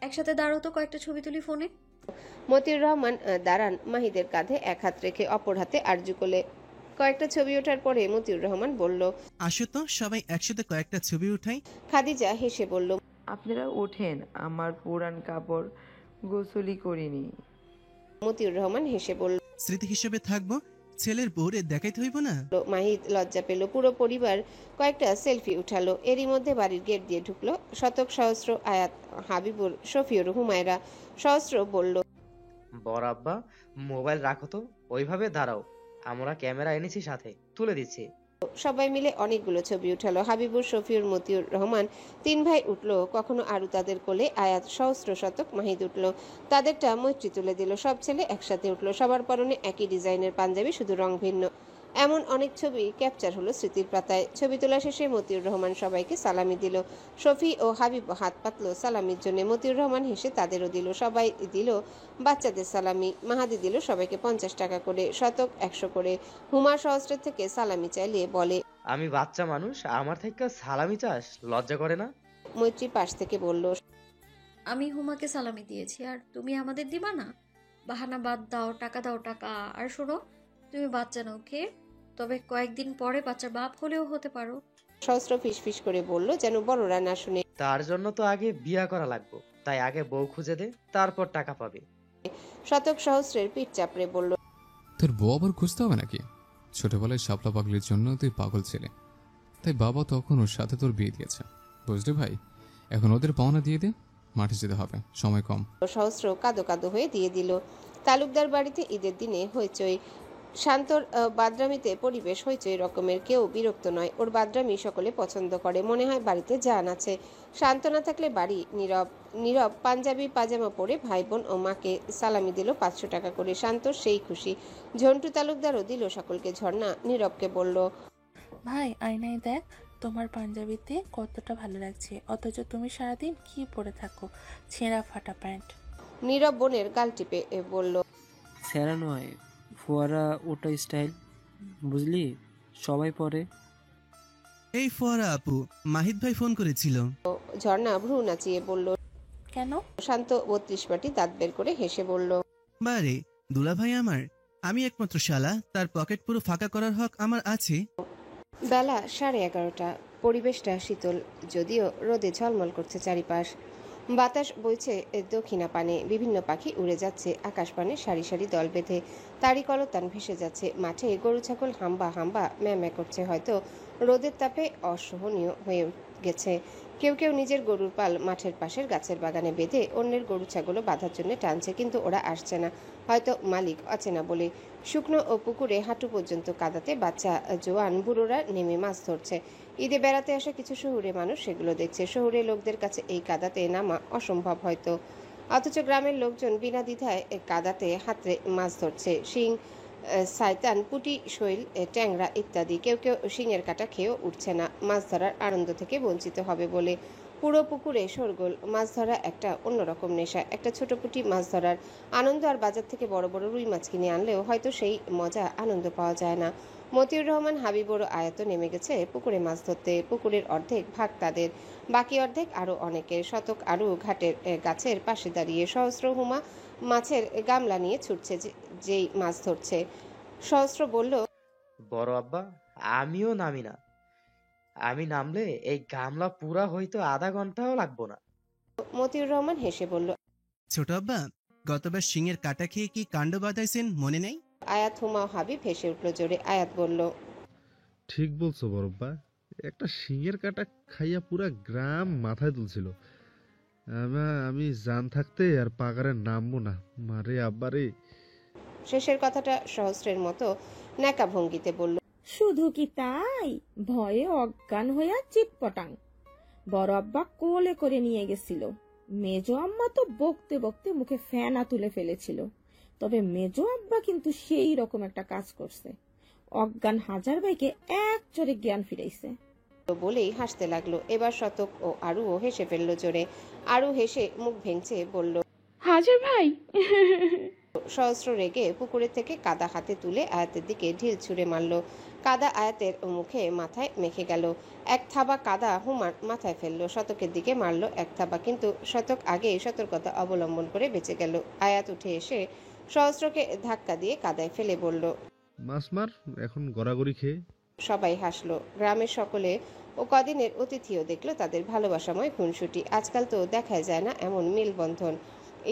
[SPEAKER 4] একসাথে দাঁড়াও তো, কয়েকটা ছবি তুলি ফোনে।
[SPEAKER 1] মতিউর রহমান দাঁড়ান, মাহিদের কাঁধে এক হাত রেখে অপর হাতে আরজু কোলে। কয়েকটা ছবি ওঠার পরে মতিউর রহমান বলল,
[SPEAKER 10] আসো তো সবাই একসাথে কয়েকটা ছবি উঠাই।
[SPEAKER 1] খাদিজা হেসে বলল,
[SPEAKER 11] আপনারা ওঠেন, আমার পুরান কাপড় গোসলই করিনি।
[SPEAKER 1] মতিউর রহমান হেসে বলল,
[SPEAKER 10] স্মৃতি হিসেবে থাকবো, ছেলের বউরে দেখাইতে হইব না।
[SPEAKER 1] মাহিদ লজ্জা পেল। পুরো পরিবার কয়েকটা সেলফি উঠালো। এরই মধ্যে বাড়ির গেট দিয়ে ঢুকলো শতক, সহস্র, আয়াত, হাবিবুর, শফিউর, হুমায়রা। সহস্র বলল,
[SPEAKER 6] বড় আব্বা, মোবাইল রাখো তো, ওইভাবে দাঁড়াও, আমরা ক্যামেরা এনেছি সাথে, তুলে দিচ্ছি।
[SPEAKER 1] সবাই মিলে অনেকগুলো ছবি উঠালো। হাবিবুর, শফিউর, মতিউর রহমান 3 ভাই উঠলো। কখনো আরু তাদের কোলে, আয়াত, সহস্র, শতক, মাহিদ উঠলো। তাদেরটা মৈত্রী তুলে দিল। সব ছেলে একসাথে উঠলো। সবার পরনে একই ডিজাইনের পাঞ্জাবি, শুধু রং ভিন্ন। এমন অনেক ছবি ক্যাপচার হলো স্মৃতির পাতায়। ছবি তোলা শেষে মতিউর রহমান সবাইকে সালামি দিল। শফি ও হাবিব হাত পাতল সালামির জন্য। মতিউর রহমান হেসে তাদেরও দিল। সবাই দিল বাচ্চাদের সালামি। মাহাদি দিল সবাইকে 50 টাকা করে, শতক 100 করে। হুমা সহস্রের থেকে সালামি চাইলে বলে,
[SPEAKER 6] আমি বাচ্চা মানুষ, আমার থেকে সালামি চাস? লজ্জা করে না?
[SPEAKER 1] মৈত্রী পাশ থেকে বলল,
[SPEAKER 4] আমি হুমাকে সালামি দিয়েছি আর তুমি আমাদের দিবা না? বাহানা বাদ দাও, টাকা দাও টাকা। আর শোনো, তুমি বাচ্চা নাও, কে তবে কয়েকদিন পরে বাচ্চার বাপ হলেও হতে পারো।
[SPEAKER 1] সহস্র ফিসফিস করে বলল যেন বড়রা না শুনে।
[SPEAKER 6] তার জন্য তো আগে বিয়া করা লাগবে, তাই আগে বউ খুঁজে দে, তারপর টাকা পাবে।
[SPEAKER 1] শতক সহস্রের পিঠ চাপড়ে বলল,
[SPEAKER 3] তোর বউ আবার খুঁজতে হবে নাকি? ছোটবেলায় শাপলা পাগলির জন্য তুই পাগল ছিলে, তাই বাবা তখন ওর সাথে তোর বিয়ে দিয়েছে, বুঝলি ভাই? এখন ওদের পাওনা দিয়ে দে, মাঠে যেতে হবে, সময় কম।
[SPEAKER 1] সহস্র কাদো কাদো হয়ে দিয়ে দিল। তালুকদার বাড়িতে ঈদের দিনে হইচই। শান্তর বাদরামিতে পরিবেশ হইচই রকমের। কেউ বিরক্ত নয়, ওর বাদরামি সকলে পছন্দ করে। মনে হয় বাড়িতে জান আছে। শান্ত না থাকলে বাড়ি নীরব। নীরব পাঞ্জাবি পাজামা পরে ভাই বোন ও মাকে সালামি দিল 500 টাকা করে। শান্তর সেই খুশি। ঝন্টু তালুকদারও দিল সকলকে। ঝর্ণা নীরবকে বলল,
[SPEAKER 12] ভাই আয়নায় দেখ তোমার পাঞ্জাবিতে কতটা ভালো লাগছে, অথচ তুমি সারাদিন কি পরে থাকো? ছেঁড়া ফাটা প্যান্ট।
[SPEAKER 1] নীরব বোনের গাল টিপে বলল,
[SPEAKER 13] স্যারা নয়, ফোয়ারা ওটা স্টাইল, বুঝলি, সবাই পরে।
[SPEAKER 10] এই ফোয়ারা আপু, মাহিদ ভাই ফোন করেছিল।
[SPEAKER 1] ঝর্ণা ভ্রু নাচিয়ে বলল,
[SPEAKER 12] কেন?
[SPEAKER 1] শান্ত 32 পাটি দাঁত বের করে হেসে বলল,
[SPEAKER 10] বারে দুলা ভাই আমার, আমি একমাত্র শালা, তার পকেট পুরো ফাঁকা করার হক আমার আছে।
[SPEAKER 1] বেলা 11:30। পরিবেশটা শীতল, যদিও রোদে ঝলমল করছে চারিপাশ। বাতাস বইছে দক্ষিণা পানে। বিভিন্ন পাখি উড়ে যাচ্ছে আকাশ পানে সারি সারি দল বেঁধে। তারই কলতান ভেসে যাচ্ছে। মাঠে গরু ছাগল হাম্বা হাম্বা ম্যামে করছে। হয়তো রোদের তাপে অসহনীয় হয়ে গেছে। কেউ কেউ নিজের গরুর পাল মাঠের পাশের গাছের বাগানে বেঁধে অন্যের গরু ছাগলও বাঁধার জন্য টানছে, কিন্তু ওরা আসছে না, হয়তো মালিক অচেনা বলে। শুকনো ও পুকুরে হাঁটু পর্যন্ত কাদাতে বাচ্চা জোয়ান বুড়োরা নেমে মাছ ধরছে। ঈদে বেড়াতে আসা কিছু শহুরে মানুষ সেগুলো দেখছে। শহুরে লোকদের কাছে এই কাদাতে নামা অসম্ভব হয়তো, অথচ গ্রামের লোকজন বিনা দ্বিধায় কাদাতে হাতড়ে মাছ ধরছে। শিং, সাইতান, পুঁটি, শৈল, ট্যাংরা ইত্যাদি। কেউ কেউ শিঙের কাটা খেয়েও উঠছে না, মাছ ধরার আনন্দ থেকে বঞ্চিত হবে বলে। পুরো পুকুরে শোরগোল। মাছ ধরা একটা অন্যরকম নেশা। একটা ছোট পুঁটি মাছ ধরার আনন্দ আর বাজার থেকে বড় বড় রুই মাছ কিনে আনলেও হয়তো সেই মজা আনন্দ পাওয়া যায় না। মতিউর রহমান, হাবিবর আয়াত নেমে গেছে পুকুরে মাছ ধরতে। পুকুরের অর্ধেক ভাগ তাদের, বাকি অর্ধেক আরো অনেকের। শতক আরও ঘাটের গাছের পাশে দাঁড়িয়ে। সহস্র হুমা মাছের গামলা নিয়ে ছুটছে, যেই মাছ ধরছে। সহস্র বলল,
[SPEAKER 6] বড় আব্বা, আমিও নামি না। আমি নামলে এই গামলা পুরা হয়তো আধা ঘন্টাও লাগবো না।
[SPEAKER 1] মতিউর রহমান হেসে বলল,
[SPEAKER 10] ছোট আব্বা, গতবার সিংয়ের কাটা খেয়ে কি কাণ্ড বাঁধাইছেন মনে নেই?
[SPEAKER 1] আয়াত, হুমা ও হাবিব হেসে উঠল জোরে। আয়াত বলল,
[SPEAKER 7] ঠিক বলছো বড়ব্বা, একটা শিঙের কাটা খাইয়া পুরা গ্রাম মাথায় তুলছিল। আমি জান থাকতে আর পাগারে নামবো না, মারে আব্বারে।
[SPEAKER 1] শেষের কথাটা সহস্রের মতো ন্যাকা ভঙ্গিতে বলল,
[SPEAKER 14] শুধু কি তাই, ভয়ে অজ্ঞান হইয়া চিটপটাং। বড় আব্বা কোলে করে নিয়ে গেছিল। মেজ আম্মা তো বকতে বকতে মুখে ফেনা তুলে ফেলেছিল। তবে মেজ আব্বা কিন্তু সেই রকম একটা কাজ করছে, অজ্ঞান হাজার ভাইকে এক চড়ে জ্ঞান ফিরাইছে।
[SPEAKER 1] বলেই হাসতে লাগলো। এবার শতক ও আরুও হেসে ফেললো জোরে। আরু হেসে মুখ ভেঙচে বলল,
[SPEAKER 14] হাজার ভাই।
[SPEAKER 1] সহস্র রেগে পুকুরের থেকে কাদা হাতে তুলে আয়াতের দিকে ঢিল ছুঁড়ে মারল। কাদা আয়াতের মুখে মাথায় মেখে গেল। এক থাবা কাদা হুমার মাথায় ফেললো। শতকের দিকে মারল এক থাবা, কিন্তু শতক আগে সতর্কতা অবলম্বন করে বেঁচে গেল। আয়াত উঠে এসে সহস্রকে ধাক্কা দিয়ে কাদায় ফেলে বলল,
[SPEAKER 7] মাছ মার, এখন গড়াগড়ি খেয়ে।
[SPEAKER 1] সবাই হাসলো। গ্রামের সকলে ও কদিনের অতিথিও দেখলো তাদের ভালোবাসাময় খুনসুটি। আজকাল তো দেখাই যায় না এমন মেলবন্ধন।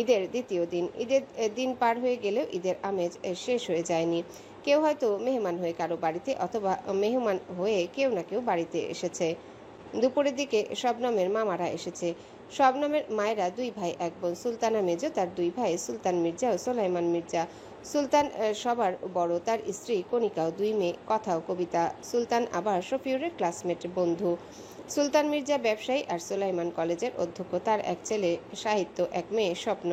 [SPEAKER 1] ঈদের দ্বিতীয় দিন। ঈদের দিন পার হয়ে গেলেও ঈদের আমেজ শেষ হয়ে যায়নি। কেউ হয়তো মেহমান হয়ে কারো বাড়িতে, অথবা মেহমান হয়ে কেউ না কেউ বাড়িতে এসেছে। দুপুরের দিকে শবনমের মামারা এসেছে। শবনমের মায়েরা 2 ভাই 1 বোন। সুলতানা মেজো, তার 2 ভাই সুলতান মির্জা ও সোলাইমান মির্জা। সুলতান সবার বড়, তার স্ত্রী কণিকাও 2 মেয়ে, কথা ও কবিতা। সুলতান আবার শফিউরের ক্লাসমেট বন্ধু। সুলতান মির্জা ব্যবসায়ী আর সুলাইমান কলেজের অধ্যক্ষ। তার এক ছেলে সাহিত্য, এক মেয়ে স্বপ্ন।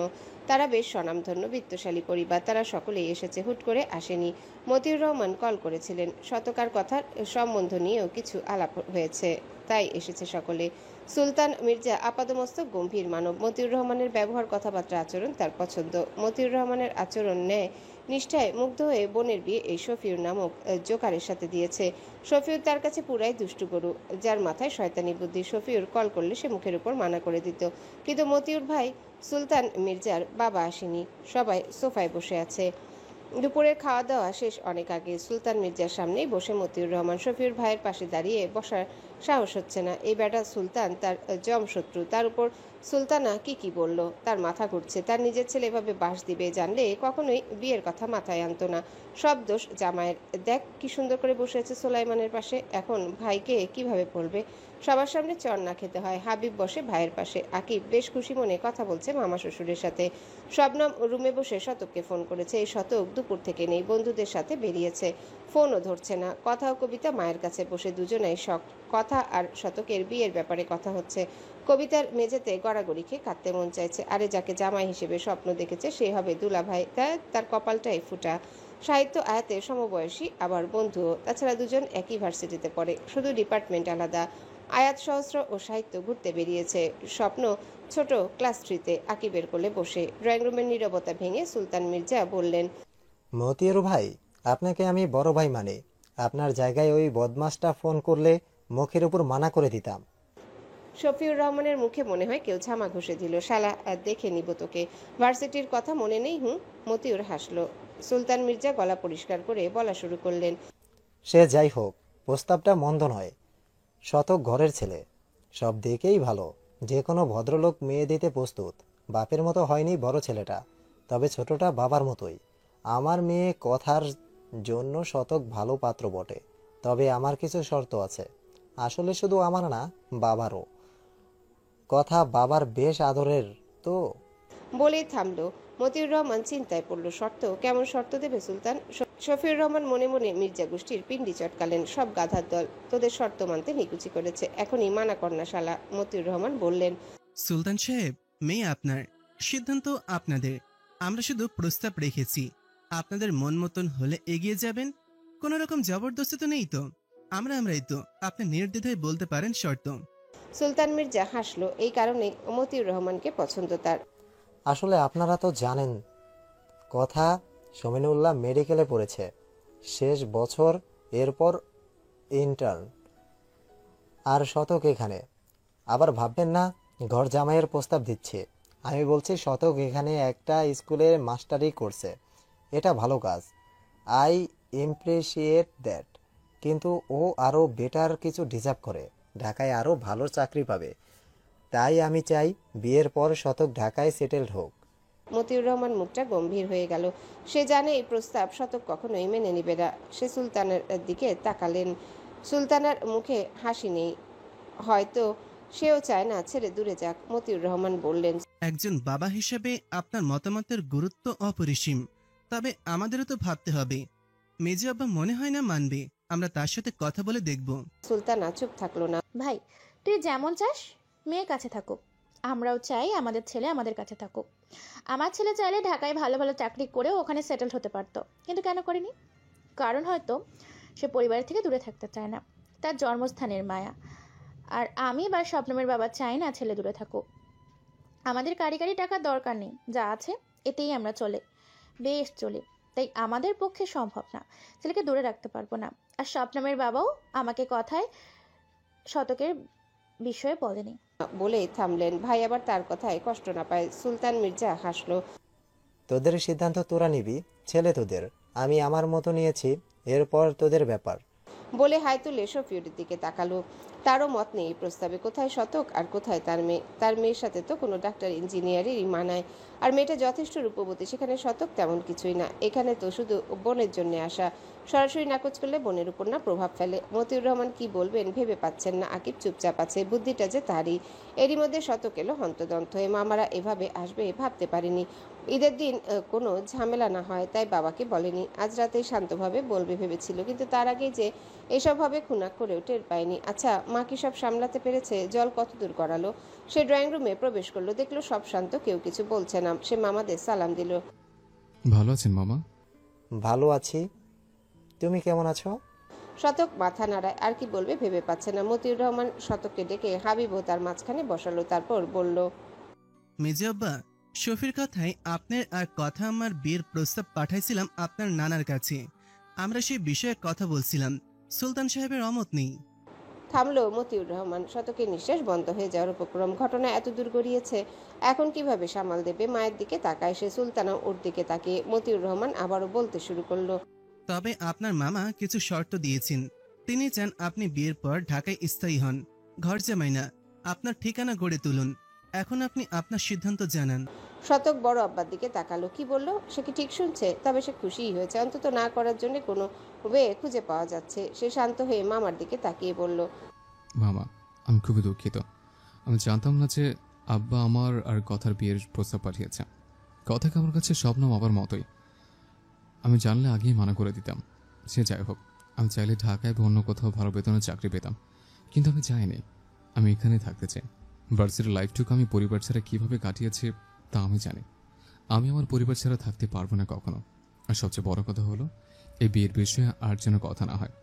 [SPEAKER 1] তারা বেশ স্বনামধন্য বিত্তশালী পরিবার। তারা সকলেই এসেছে, হুট করে আসেনি। মতিউর রহমান কল করেছিলেন, শতকার কথার সম্বন্ধ নিয়েও কিছু আলাপ হয়েছে, তাই এসেছে সকলে। সুলতান মির্জা আপাদমস্তক গম্ভীর মানব। মতিউর রহমানের ব্যবহার, কথাবার্তা, আচরণ তার পছন্দ। মতিউর রহমানের আচরণ ন্যায় নিষ্ঠায় মুগ্ধ হয়ে বোনের বিয়ে এই শফিউর নামক জোকারের সাথে দিয়েছে। শফিউর তার কাছে পুরাই দুষ্টু গরু, যার মাথায় শয়তানি বুদ্ধি। শফিউর কল করলে সে মুখের উপর মানা করে দিত। কিন্তু মতিউর ভাই সুলতান মির্জার বাবা আসেনি, সবাই সোফায় বসে আছে। দুপুরের খাওয়া দাওয়া শেষ অনেক আগে। সুলতান মির্জার সামনেই বসে মতিউর রহমান। শফিউর ভাইয়ের পাশে দাঁড়িয়ে বসার সাহস হচ্ছে না। এই বেটা সুলতান তার জমশত্রু, তার উপর সুলতানা কি বলল, তার মাথা ঘুরছে। তার নিজের ছেলে এভাবে বাস দিবে জানলে কখনোই বিয়ের কথা মাথায় আনতো না। সব দোষ জামাইয়ের। দেখ কি সুন্দর করে বসে আছে সুলাইমানের পাশে, এখন ভাইকে কিভাবে বলবে? সবার সামনে চর না খেতে হয়। হাবিব বসে ভাইয়ের পাশে। আকিব বেশ খুশি মনে কথা বলছে মামা শ্বশুরের সাথে। শবনম রুমে বসে শতককে ফোন করেছে। এই শতক দুপুর থেকে নেই, বন্ধুদের সাথে বেরিয়েছে, ফোনও ধরছে না। কথা ও কবিতা মায়ের কাছে বসে দুজনেই শখ। কথা আর শতকের বিয়ের ব্যাপারে কথা হচ্ছে। কবিতার মেঝেতে গড়াগড়ি খেয়ে কাঁদতে মন চাইছে। আরে যাকে জামাই হিসেবে স্বপ্ন দেখেছে সে হবে দুলাভাই, তার কপালটাই ফুটা। সাহিত্য আয়াতের সমবয়সী, আবার বন্ধুও। তাছাড়া দুজন একই ভার্সিটিতে পড়ে, শুধু ডিপার্টমেন্ট আলাদা। আয়াত সহস্র ও সাহিত্য ঘুরতে বেরিয়েছে, স্বপ্ন ছোট ক্লাস 3-তে আকিবের কোলে বসে। ড্রয়িং রুমের নীরবতা ভেঙে সুলতান মির্জা বললেন,
[SPEAKER 15] মতিউর ভাই, আপনাকে আমি বড় ভাই মানে। আপনার জায়গায় ওই বদমাসটা ফোন করলে মুখের উপর মানা করে দিতাম।
[SPEAKER 1] শফিউর রহমানের মুখে মনে হয় কেউ ঝামা ঘষে দিল। শালা, দেখে নিব তোকে। ভার্সিটির কথা মনে নেই? মতিউর হাসলো। সুলতান মির্জা গলা পরিষ্কার করে বলা শুরু করলেন,
[SPEAKER 15] সে যাই হোক, প্রস্তাবটা মন্দ নয়। শতক ঘরের ছেলে, সব দিকেই ভালো। যে কোনো ভদ্রলোক মেয়ে দিতে প্রস্তুত। বাপের মতো হয়নি বড় ছেলেটা, তবে ছোটটা বাবার মতোই। আমার মেয়ে কথার জন্য শতক ভালো পাত্র বটে, তবে আমার কিছু শর্ত আছে। আসলে শুধু আমার না, বাবারও। কথা বাবার বেশ আদরের তো।
[SPEAKER 1] বলেই থামলো। মতিউর রহমান চিন্তায় পড়ল। শর্ত? কেমন শর্ত দেবে সুলতান? শফিউর রহমান মনে মনে মির্জা গোষ্ঠীর পিণ্ডি চটকালেন। সব গাধার দল, তোদের শর্ত মানতে নিকুচি করেছে, এখনই মানা কর না শালা। মতিউর রহমান বললেন,
[SPEAKER 10] সুলতান সাহেব, মেয়ে আপনার, সিদ্ধান্ত আপনাদের। আমরা শুধু প্রস্তাব রেখেছি, আপনাদের মন মতন হলে এগিয়ে যাবেন। কোনো রকম জবরদস্তি তো নেই তো? আমরাই তো। আপনি নির্দ্বিধায় বলতে পারেন শর্ত।
[SPEAKER 1] সুলতান মির্জা হাসলো। এই কারণে মতিউর রহমানকে পছন্দ তার।
[SPEAKER 15] আসলে আপনারা তো জানেন কথা, শমিনুল্লাহ মেডিকেলে পড়েছে, শেষ বছর, এরপর ইন্টার্ন। আর শতক এখানে। আবার ভাববেন না ঘর জামাইয়ের প্রস্তাব দিচ্ছে। আমি বলছি শতক এখানে একটা স্কুলে মাস্টারি করছে, এটা ভালো কাজ। I appreciate that. কিন্তু ও আরও বেটার কিছু ডিজার্ভ করে, ঢাকায় আরও ভালো চাকরি পাবে। তাই আমি চাই বিয়ের পর শতক ঢাকায় সেটেলড হোক।
[SPEAKER 1] মতিউর রহমান মুখটা গম্ভীর হয়ে গেল। সে জানে এই প্রস্তাব শতক কখনোই মেনে নিবে না। সে সুলতানের দিকে তাকালেন। সুলতানার মুখে হাসি নেই, হয়তো সেও চায় না ছেড়ে দূরে যাক। মতিউর রহমান বললেন,
[SPEAKER 10] একজন বাবা হিসেবে আপনার মতামতের গুরুত্ব অপরিসীম, তবে আমাদেরও তো ভাবতে হবে। মেজো আব্বা মনে হয় না মানবে। আমরা তার সাথে কথা বলে দেখব।
[SPEAKER 1] সুলতানা চুপ থাকলো না।
[SPEAKER 8] ভাই, তুই যেমন চাস মেয়ের কাছে থাকুক, আমরাও চাই আমাদের ছেলে আমাদের কাছে থাকুক। আমার ছেলে চাইলে ঢাকায় ভালো ভালো চাকরি করে ওখানে সেটেলড হতে পারতো, কিন্তু কেন করেনি? কারণ হয়তো সে পরিবারের থেকে দূরে থাকতে চায় না, তার জন্মস্থানের মায়া। আর আমি বা স্বপ্নমের বাবা চাই না ছেলে দূরে থাকুক। আমাদের কারিগরি টাকার দরকার নেই, যা আছে এতেই আমরা বেশ চলি। তাই আমাদের পক্ষে সম্ভব না, ছেলেকে দূরে রাখতে পারবো না। আর স্বপ্নমের বাবাও আমাকে কথায় শতকের বিষয়ে বলেনি।
[SPEAKER 1] বলেই থামলেন। ভাই আবার তার কথায় কষ্ট না পায়। সুলতান মির্জা হাসলো।
[SPEAKER 15] তোদের সিদ্ধান্ত তোরা নিবি, ছেলে তোদের, আমি আমার মতো নিয়েছি, এরপর তোদের ব্যাপার।
[SPEAKER 1] বলে হাই তুলে শফিউরের দিকে তাকালো। তারও মত নেই এই প্রস্তাবে। কোথায় শতক আর কোথায় তার মেয়ে? তার মেয়ের সাথে তো কোনো ডাক্তার ইঞ্জিনিয়ারেরই মানায়। আর মেয়েটা যথেষ্ট রূপবতী, সেখানে শতক তেমন কিছুই না। এখানে তো শুধু বোনের জন্য আসা। সরাসরি নাকচ করলে বোনের উপর না প্রভাব ফেলে। মতিউর রহমান কি বলবেন ভেবে পাচ্ছেন না। আকিব চুপচাপ আছে, বুদ্ধিটা যে তারই। এরই মধ্যে শতক এলো হন্তদন্ত হয়ে। মামারা এভাবে আসবে ভাবতে পারিনি। ঈদের দিন কোনো ঝামেলা না হয় তাই বাবাকে বলেনি। আজ রাতে শান্তভাবে বলবে ভেবেছিল, কিন্তু তার আগে যে এসব হবে খুনাক করেও টের পায়নি। আচ্ছা মা কি সব সামলাতে পেরেছে? জল কত দূর গড়ালো? সে ড্রয়িং রুমে প্রবেশ করলো, দেখলো সব শান্ত, কেউ কিছু বলছে না। সে মামাদের সালাম দিল।
[SPEAKER 3] ভালো আছেন মামা?
[SPEAKER 15] ভালো আছি, তুমি কেমন আছো?
[SPEAKER 1] শতক মাথা নাড়ায়, আর কি বলবে ভেবে পাচ্ছে না। মতিউর রহমান শতককে ডেকে হাবিবও তার মাঝখানে বসালো, তারপর বলল,
[SPEAKER 10] মেজো আব্বা, শফির কথায় আপনার আর কথা আমার বিয়ের প্রস্তাব পাঠাইছিলাম আপনার নানার কাছে। আমরা সেই বিষয়ে কথা বলছিলাম, সুলতান সাহেবের অমত নেই।
[SPEAKER 1] থামলো মতিউর রহমান। শতকের নিঃশ্বাস বন্ধ হয়ে যাওয়ার উপক্রম। ঘটনা এত দূর গড়িয়েছে, এখন কিভাবে সামাল দেবে? মায়ের দিকে তাকায় সে, সুলতানা ওর দিকে তাকিয়ে। মতিউর রহমান আবারও বলতে শুরু করলো,
[SPEAKER 10] তবে আপনার মামা কিছু শর্ত দিয়েছেন। তিনি চান আপনি বিয়ের পর ঢাকায় স্থায়ী হন, ঘর জামাই না, আপনার ঠিকানা গড়ে তুলুন। এখন আপনি আপনার সিদ্ধান্ত জানান।
[SPEAKER 1] শতক বড় আব্বার দিকে তাকালো। কি বলল? সে কি ঠিক শুনছে? তবে সে খুশিই হয়েছে, অন্তত না করার জন্য কোনো ওয়ে খুঁজে পাওয়া যাচ্ছে। সে শান্ত হয়ে মামার দিকে তাকিয়ে বলল,
[SPEAKER 3] মামা, আমি খুবই দুঃখিত। আমি জানতাম না যে আব্বা আমার আর কথার বিয়ের প্রস্তাব পাঠিয়েছে। কথাকে আমার কাছে স্বপ্ন আবার মতোই। আমি জানলে আগেই মানা করে দিতাম। সে যাই হোক, আমি চাইলে ঢাকায় বা অন্য কোথাও ভালো বেতনে চাকরি পেতাম, কিন্তু আমি চাইনি। আমি এখানে থাকতে চাই। ভার্সিটির লাইফটুকু আমি পরিবার ছাড়া কীভাবে কাটিয়েছি তা আমি জানি। আমি আমার পরিবার ছাড়া থাকতে পারবো না কখনো। আর সবচেয়ে বড় কথা হলো, এই বিয়ের বিষয়ে আর যেন কথা না হয়।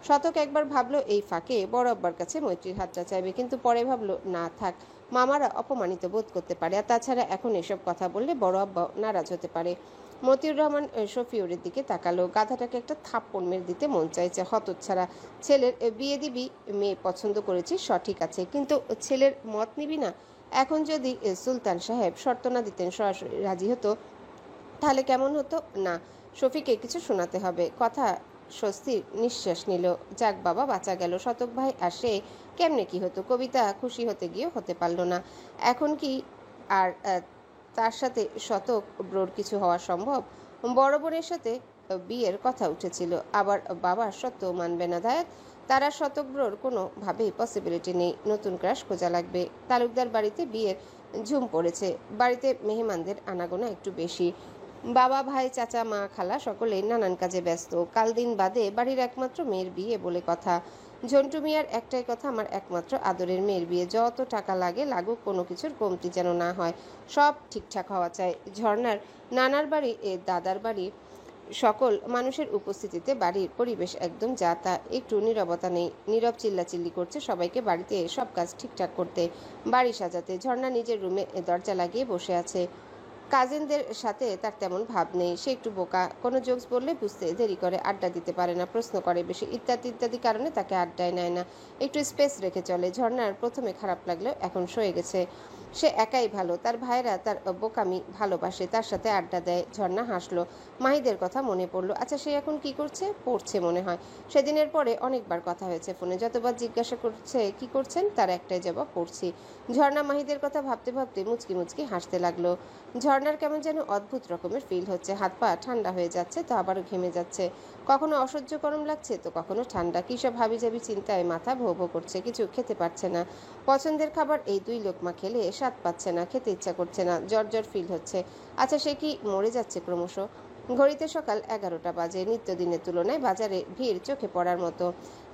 [SPEAKER 1] শতক একবার ভাবলো এই ফাঁকে বড় আব্বার কাছে মৈত্রীর হাতটা চাইবে, কিন্তু পরে ভাবলো না থাক, মামারা অপমানিত বোধ করতে পারে। আর তাছাড়া এখন এসব কথা বললে বড় আব্বাও নারাজ হতে পারে। মতিউর রহমান শফিউরের দিকে তাকালো। গাধাটাকে একটা থাপ্পড় মেরে দিতে মন চাইছে। হতচ্ছাড়া, ছেলের বিয়ে দিবি, মেয়ে পছন্দ করেছিস সঠিক আছে, কিন্তু ছেলের মত নিবি না? এখন যদি সুলতান সাহেব শর্ত না দিতেন, সরাসরি রাজি হতো, তাহলে কেমন হতো? না, শফিকে কিছু শোনাতে হবে। কথা স্বস্তির নিঃশ্বাস নিল। যাক বাবা, বাঁচা গেল। শতক ভাই আর সে কেমনে কি হতো? কবিতা খুশি হতে গিয়েও হতে পারল না। এখন কি আর তার সাথে শতক ব্রোর কিছু হওয়া সম্ভব? বড় বোনের সাথে বিয়ের কথা উঠেছিল, আবার বাবার সত্ত্বেও মানবে না দায়াত। তারা শতক ব্রোর কোনোভাবেই পসিবিলিটি নেই। নতুন ক্রাশ খোঁজা লাগবে। তালুকদার বাড়িতে বিয়ের ঝুম পড়েছে। বাড়িতে মেহমানদের আনাগোনা একটু বেশি। বাবা, ভাই, চাচা, মা, খালা সকলেই নানান কাজে ব্যস্ত। কাল দিন বাদে বাড়ির একমাত্র মেয়ের বিয়ে বলে কথা। ঝন্টু মিয়ার একটাই কথা, আমার একমাত্র আদরের মেয়ের বিয়ে। যত টাকা লাগে লাগুক, কোনো কিছুর কমতি যেন না হয়। সব ঠিকঠাক হওয়া চাই। ঝর্ণার নানার বাড়ি, দাদার বাড়ি, সকল মানুষের উপস্থিতিতে বাড়ির পরিবেশ একদম যা তা। একটু নীরবতা নেই। নীরব চিল্লাচিল্লি করছে সবাইকে বাড়িতে সব কাজ ঠিকঠাক করতে, বাড়ি সাজাতে। ঝর্ণা নিজের রুমে দরজা লাগিয়ে বসে আছে। কাজিনদের সাথে তার তেমন ভাব নেই। সে একটু বোকা, কোনো জোকস বললে বুঝতে দেরি করে, আড্ডা দিতে পারে না, প্রশ্ন করে বেশি, ইত্যাদি ইত্যাদি কারণে তাকে আড্ডায় নেয় না। একটু স্পেস রেখে চলে। ঝর্ণার প্রথমে খারাপ লাগলেও এখন সয়ে গেছে। সে একাই ভালো। তার ভাইরা তার বোকামি ভালোবাসে, তার সাথে আড্ডা দেয়। ঝর্ণা হাসলো। মাহিদের কথা মনে পড়লো। আচ্ছা, সে এখন কি করছে? পড়ছে মনে হয়। সেদিনের পরে অনেকবার কথা হয়েছে ফোনে। যতবার জিজ্ঞাসা করছে কি করছেন, তার একটাই জবাব, পড়ছি। ঝর্ণা মাহিদের কথা ভাবতে ভাবতে মুচকি মুচকি হাসতে লাগলো। ঝর্ণার কেমন যেন অদ্ভুত রকমের ফিল হচ্ছে। হাত পা ঠান্ডা হয়ে যাচ্ছে, তো আবারও ঘেমে যাচ্ছে। কখনো অসহ্য গরম লাগছে, তো কখনো ঠান্ডা। কী সব হাবিজাবি চিন্তায় মাথা ভো ভো করছে। কিছু খেতে পারছে না। পছন্দের খাবার এই 2 লোকমা খেলে স্বাদ পাচ্ছে না, খেতে ইচ্ছা করছে না, জ্বর জ্বর ফিল হচ্ছে। আচ্ছা, সে কি মরে যাচ্ছে ক্রমশ? ঘড়িতে সকাল 11টা বাজে। নিত্যদিনের তুলনায় বাজারে ভিড় চোখে পড়ার মতো।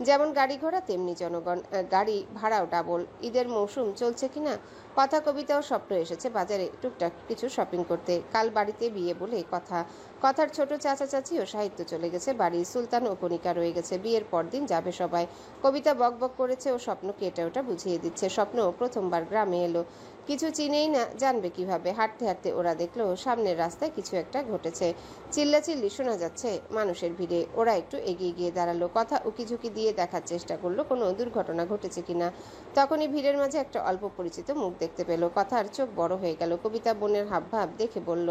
[SPEAKER 1] যেমন গাড়ি ঘোড়া তেমনি জনগণ। গাড়ি ভাড়াও ডাবল। ঈদের মৌসুম চলছে কিনা। কথা, কবিতাও স্বপ্ন এসেছে বাজারে টুকটাক কিছু শপিং করতে। কাল বাড়িতে বিয়ে বলে কথা। কথার ছোট চাচা চাচি ও সাহিত্য চলে গেছে বাড়ি। সুলতান ও কণিকা রয়ে গেছে। বিয়ের পরদিন যাবে সবাই। কবিতা বক বক করেছে ও স্বপ্নকে এটা ওটা বুঝিয়ে দিচ্ছে। স্বপ্ন প্রথমবার গ্রামে এলো, কিছু চিনেই না, জানবে কিভাবে? হাঁটতে হাঁটতে ওরা দেখলো সামনের রাস্তায় কিছু একটা ঘটেছে। চিল্লাচিল্লি শোনা যাচ্ছে মানুষের ভিড়ে। ওরা একটু এগিয়ে গিয়ে দাঁড়ালো। কথা উকিঝুঁকি দিয়ে দেখার চেষ্টা করলো কোনো দুর্ঘটনা ঘটেছে কিনা। তখনই ভিড়ের মাঝে একটা অল্প পরিচিত মুখ দেখতে পেল। কথার চোখ বড় হয়ে গেল। কবিতা বোনের হাবভাব দেখে বলল,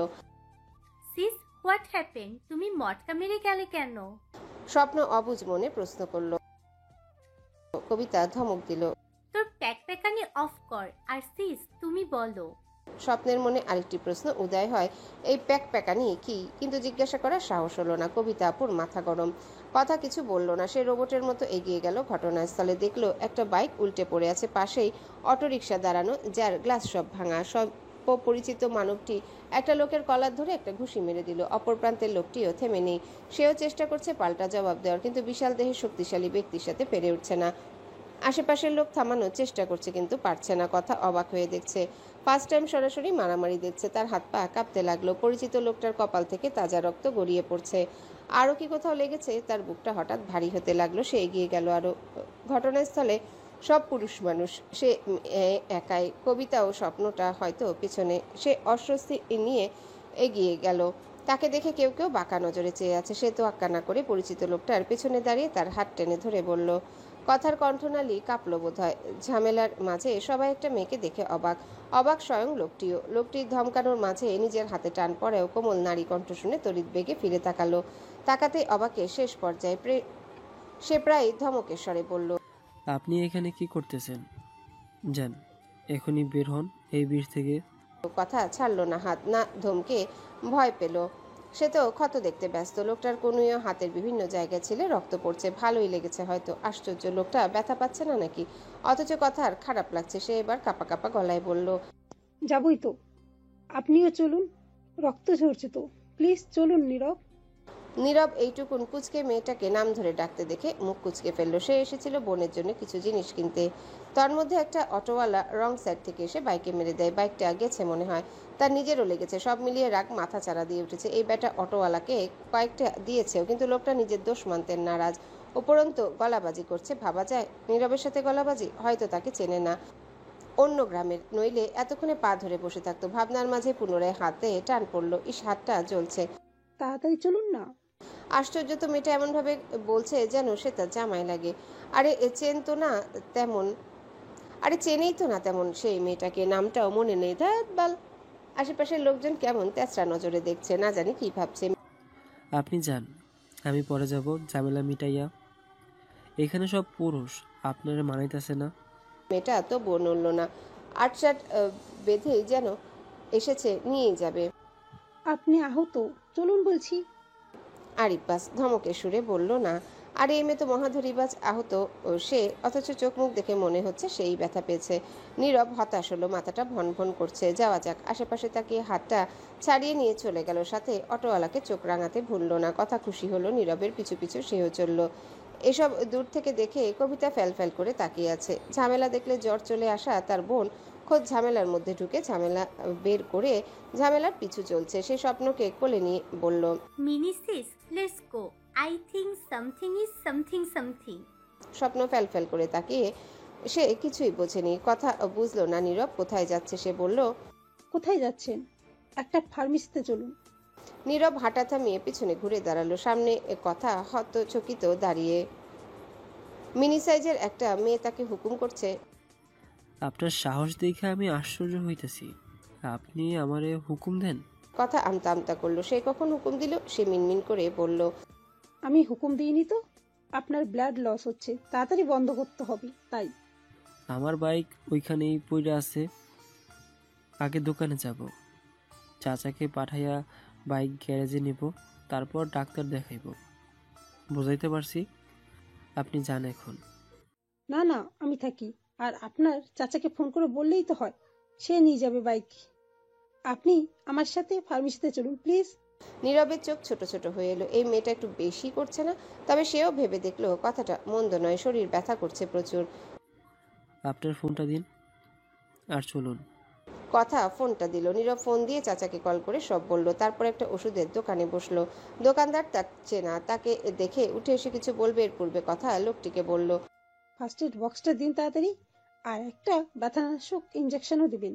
[SPEAKER 16] সিস, হোয়াট হ্যাপেন? তুমি মটকা মেরে গেলে কেন?
[SPEAKER 1] স্বপ্ন অবুঝ মনে প্রশ্ন করলো। কবিতা ধমক দিল,
[SPEAKER 16] তোর প্যাকপ্যাকানি অফ কর। আর সিস, তুমি বলো।
[SPEAKER 1] স্বপ্নের মনে আরেকটি প্রশ্ন উদয় হয়, এই প্যাকপ্যাকানি কি? কিন্তু জিজ্ঞাসা করার সাহস হলো না। কবিতা আপুর মাথা গরম। কথা কিছু বলল না। সে রোবটের মতো এগিয়ে গেল ঘটনাস্থলে। দেখলো একটা বাইক উল্টে পড়ে আছে, পাশেই অটোরিকশা দাঁড়ানো, যার গ্লাস সব ভাঙা। সব পরিচিত মানবটি একটা লোকের কলার ধরে একটা ঘুষি মেরে দিল। অপর প্রান্তের লোকটিও থেমে নেই। সেও চেষ্টা করছে পাল্টা জবাব দেওয়ার, কিন্তু বিশাল দেহের শক্তিশালী ব্যক্তির সাথে পেরে উঠছে না। আশেপাশের লোক থামানোর চেষ্টা করছে কিন্তু পারছে না। কথা অবাক হয়ে দেখছে। ফার্স্ট টাইম সরাসরি মারামারি দেখছে। তার হাত পা কাঁপতে লাগলো। পরিচিত লোকটার কপাল থেকে তাজা রক্ত গড়িয়ে পড়ছে। আরও কি কোথাও লেগেছে? তার বুকটা হঠাৎ ভারী হতে লাগলো। সে এগিয়ে গেল আরও। ঘটনাস্থলে সব পুরুষ মানুষ, সে একাই। কবিতাও স্বপ্নটা হয়তো পিছনে। সে অস্বস্তি নিয়ে এগিয়ে গেল। তাকে দেখে কেউ কেউ বাঁকা নজরে চেয়ে আছে। সে তোয়াক্কা না করে পরিচিত লোকটার পেছনে দাঁড়িয়ে তার হাত টেনে ধরে বলল। কথার কণ্ঠনালী কাঁপলো বোধহয়। ঝামেলার মাঝে সবাই একটা মেয়েকে দেখে অবাক। অবাক স্বয়ং লোকটিও। লোকটির ধমকানোর মাঝে নিজের হাতে টান পড়েও কোমল নারী কণ্ঠ শুনে তড়িৎ বেগে ফিরে তাকালো। তাকাতে অবাকের শেষ পর্যায়ে সে প্রায় ধমকের স্বরে বলল,
[SPEAKER 13] আপনি এখানে কি করতেছেন? যান, এখনই বের হন এই বিষ থেকে।
[SPEAKER 1] কথা ছাড়ল না হাত। না ধমকে ভয় পেল। সে তো ক্ষত দেখতে ব্যস্ত। লোকটার কনুইও হাতের বিভিন্ন জায়গায় ছিলে রক্ত পড়ছে। ভালোই লেগেছে হয়তো। আশ্চর্য, লোকটা ব্যথা পাচ্ছে না নাকি? অথচ কথার খারাপ লাগছে। সে এবার কাঁপা কাঁপা গলায় বলল,
[SPEAKER 17] যাবই তো, আপনিও চলুন, রক্ত ঝরছে তো, প্লিজ চলুন। নীরব
[SPEAKER 1] নীরব এইটুকুন কুচকে মেয়েটাকে নাম ধরে ডাকতে দেখে মুখ কুচকে ফেললো। সে এসেছিল বোনের জন্য কিছু জিনিস কিনতে। তার মধ্যে একটা অটোওয়ালা রং সাইড থেকে এসে বাইকে মেরে দেয়। বাইকটা গেছে মনে হয়। তার নিজেরও লেগেছে। সব মিলিয়ে রাগ মাথা চারা দিয়ে উঠেছে। এই ব্যাটা অটোওয়ালাকে কয়েকটা দিয়েছেও, কিন্তু লোকটা নিজের দোষ মানতেন নারাজ। উপরন্তু গলাবাজি করছে। ভাবা যায় নীরবের সাথে গলাবাজি? হয়তো তাকে চেনে না, অন্য গ্রামের। নইলে এতক্ষণে পা ধরে বসে থাকতো। ভাবনার মাঝে পুনরায় হাতে টান পড়লো। হাতটা জ্বলছে।
[SPEAKER 17] তাড়াতাড়ি চলুন না।
[SPEAKER 1] আশ্চর্য তো, মেয়েটা এমনভাবে বলছে যেন সে তার জামাই লাগে। আরে চেনেই তো না তেমন সেই মেয়েটাকে। নামটাও মনে নেই। ধ্যাৎ বাল। আশেপাশের লোকজন কেমন তেচরা নজরে দেখছে। না জানি কি ভাবছে।
[SPEAKER 13] আপনি যান, আমি পরে যাব। ঝামেলা মিটাইয়া। এখানে সব পুরুষ, আপনারা মানাইতেছে না।
[SPEAKER 1] মেয়েটা তো নড়ল না। আটসাট বেঁধেই যেন এসেছে নিয়েই যাবে।
[SPEAKER 17] আপনি আহত, চলুন বলছি।
[SPEAKER 1] আরিব্বাস ধমকের সুরে বলল, না। আর এই মেয়ে তো মহাধরিবাজ। আহত সে, অথচ চোখ মুখ দেখে মনে হচ্ছে সেই ব্যথা পেয়েছে। নীরব হতাশ হলো। মাথাটা ভন ভন করছে। যাওয়া যাক। আশেপাশে তাকিয়ে হাতটা ছাড়িয়ে নিয়ে চলে গেল। সাথে অটোওয়ালাকে চোখ রাঙাতে ভুলল না। কথা খুশি হলো। নীরবের পিছু পিছু সেও চলল। এসব দূর থেকে দেখে কবিতা ফ্যাল ফ্যাল করে তাকিয়ে আছে। ঝামেলা দেখলে জ্বর চলে আসা তার বোন খোদ ঝামেলার মধ্যে ঢুকে ঝামেলা বের করে ঝামেলার পিছু চলছে। সে স্বপ্নকে কোলে নিয়ে বলল,
[SPEAKER 16] মিনিসিস, let's go. I think something is something.
[SPEAKER 1] স্বপ্ন ফ্যাল ফ্যাল করে তাকিয়ে সে কিছুই বোঝেনি। কথা বুঝলো না নীরব কোথায় যাচ্ছে। সে বলল,
[SPEAKER 17] কোথায় যাচ্ছেন? একটা ফার্মেসিতে চলুন।
[SPEAKER 1] নীরব হাঁটা থামিয়ে পিছনে ঘুরে দাঁড়ালো। সামনে কথা হতচকিত দাঁড়িয়ে। মিনি সাইজের একটা মেয়ে তাকে হুকুম করছে।
[SPEAKER 13] আপনার সাহস দেখে আমি আশ্চর্য হইতেছি। আপনি আমারে হুকুম দেন?
[SPEAKER 1] কথা আমতা আমতা করলো। সে কখন হুকুম দিল? সে মিনমিন করে বলল,
[SPEAKER 17] আমি হুকুম দিইনি তো। আপনার ব্লাড লস হচ্ছে, তাড়াতাড়ি বন্ধ করতে হবে তাই।
[SPEAKER 13] আমার বাইক ওইখানেই পড়ে আছে। আগে দোকানে যাব, চাচাকে পাঠাইয়া বাইক গ্যারেজে নেব, তারপর ডাক্তার দেখাইব। বুঝাইতে পারছি? আপনি যান এখন।
[SPEAKER 17] না না, আমি থাকি। আর আপনার চাচাকে ফোন করে বললেই তো হয়, সে নিয়ে যাবে বাইক। আপনি আমার সাথে ফার্মেসিতে চলুন প্লিজ।
[SPEAKER 1] নীরবের চোখ ছোট ছোট হয়ে এলো। এই মেয়েটা একটু বেশি করছে না? তবে সেও ভেবে দেখলো কথাটা মন্দ নয়। শরীর ব্যথা করছে প্রচুর।
[SPEAKER 13] আপনার ফোনটা দিন আর চলুন।
[SPEAKER 1] কথা ফোনটা দিল। নীরব ফোন দিয়ে চাচাকে কল করে সব বলল। তারপর একটা ওষুধের দোকানে বসলো। দোকানদার তার চেনা। তাকে দেখে উঠে এসে কিছু বলবে এর পূর্বে কথা লোকটিকে বলল,
[SPEAKER 17] ফার্স্ট এড বক্সটা দিন তাড়াতাড়ি, আর একটা ব্যথানাশক ইঞ্জেকশনও দিবেন।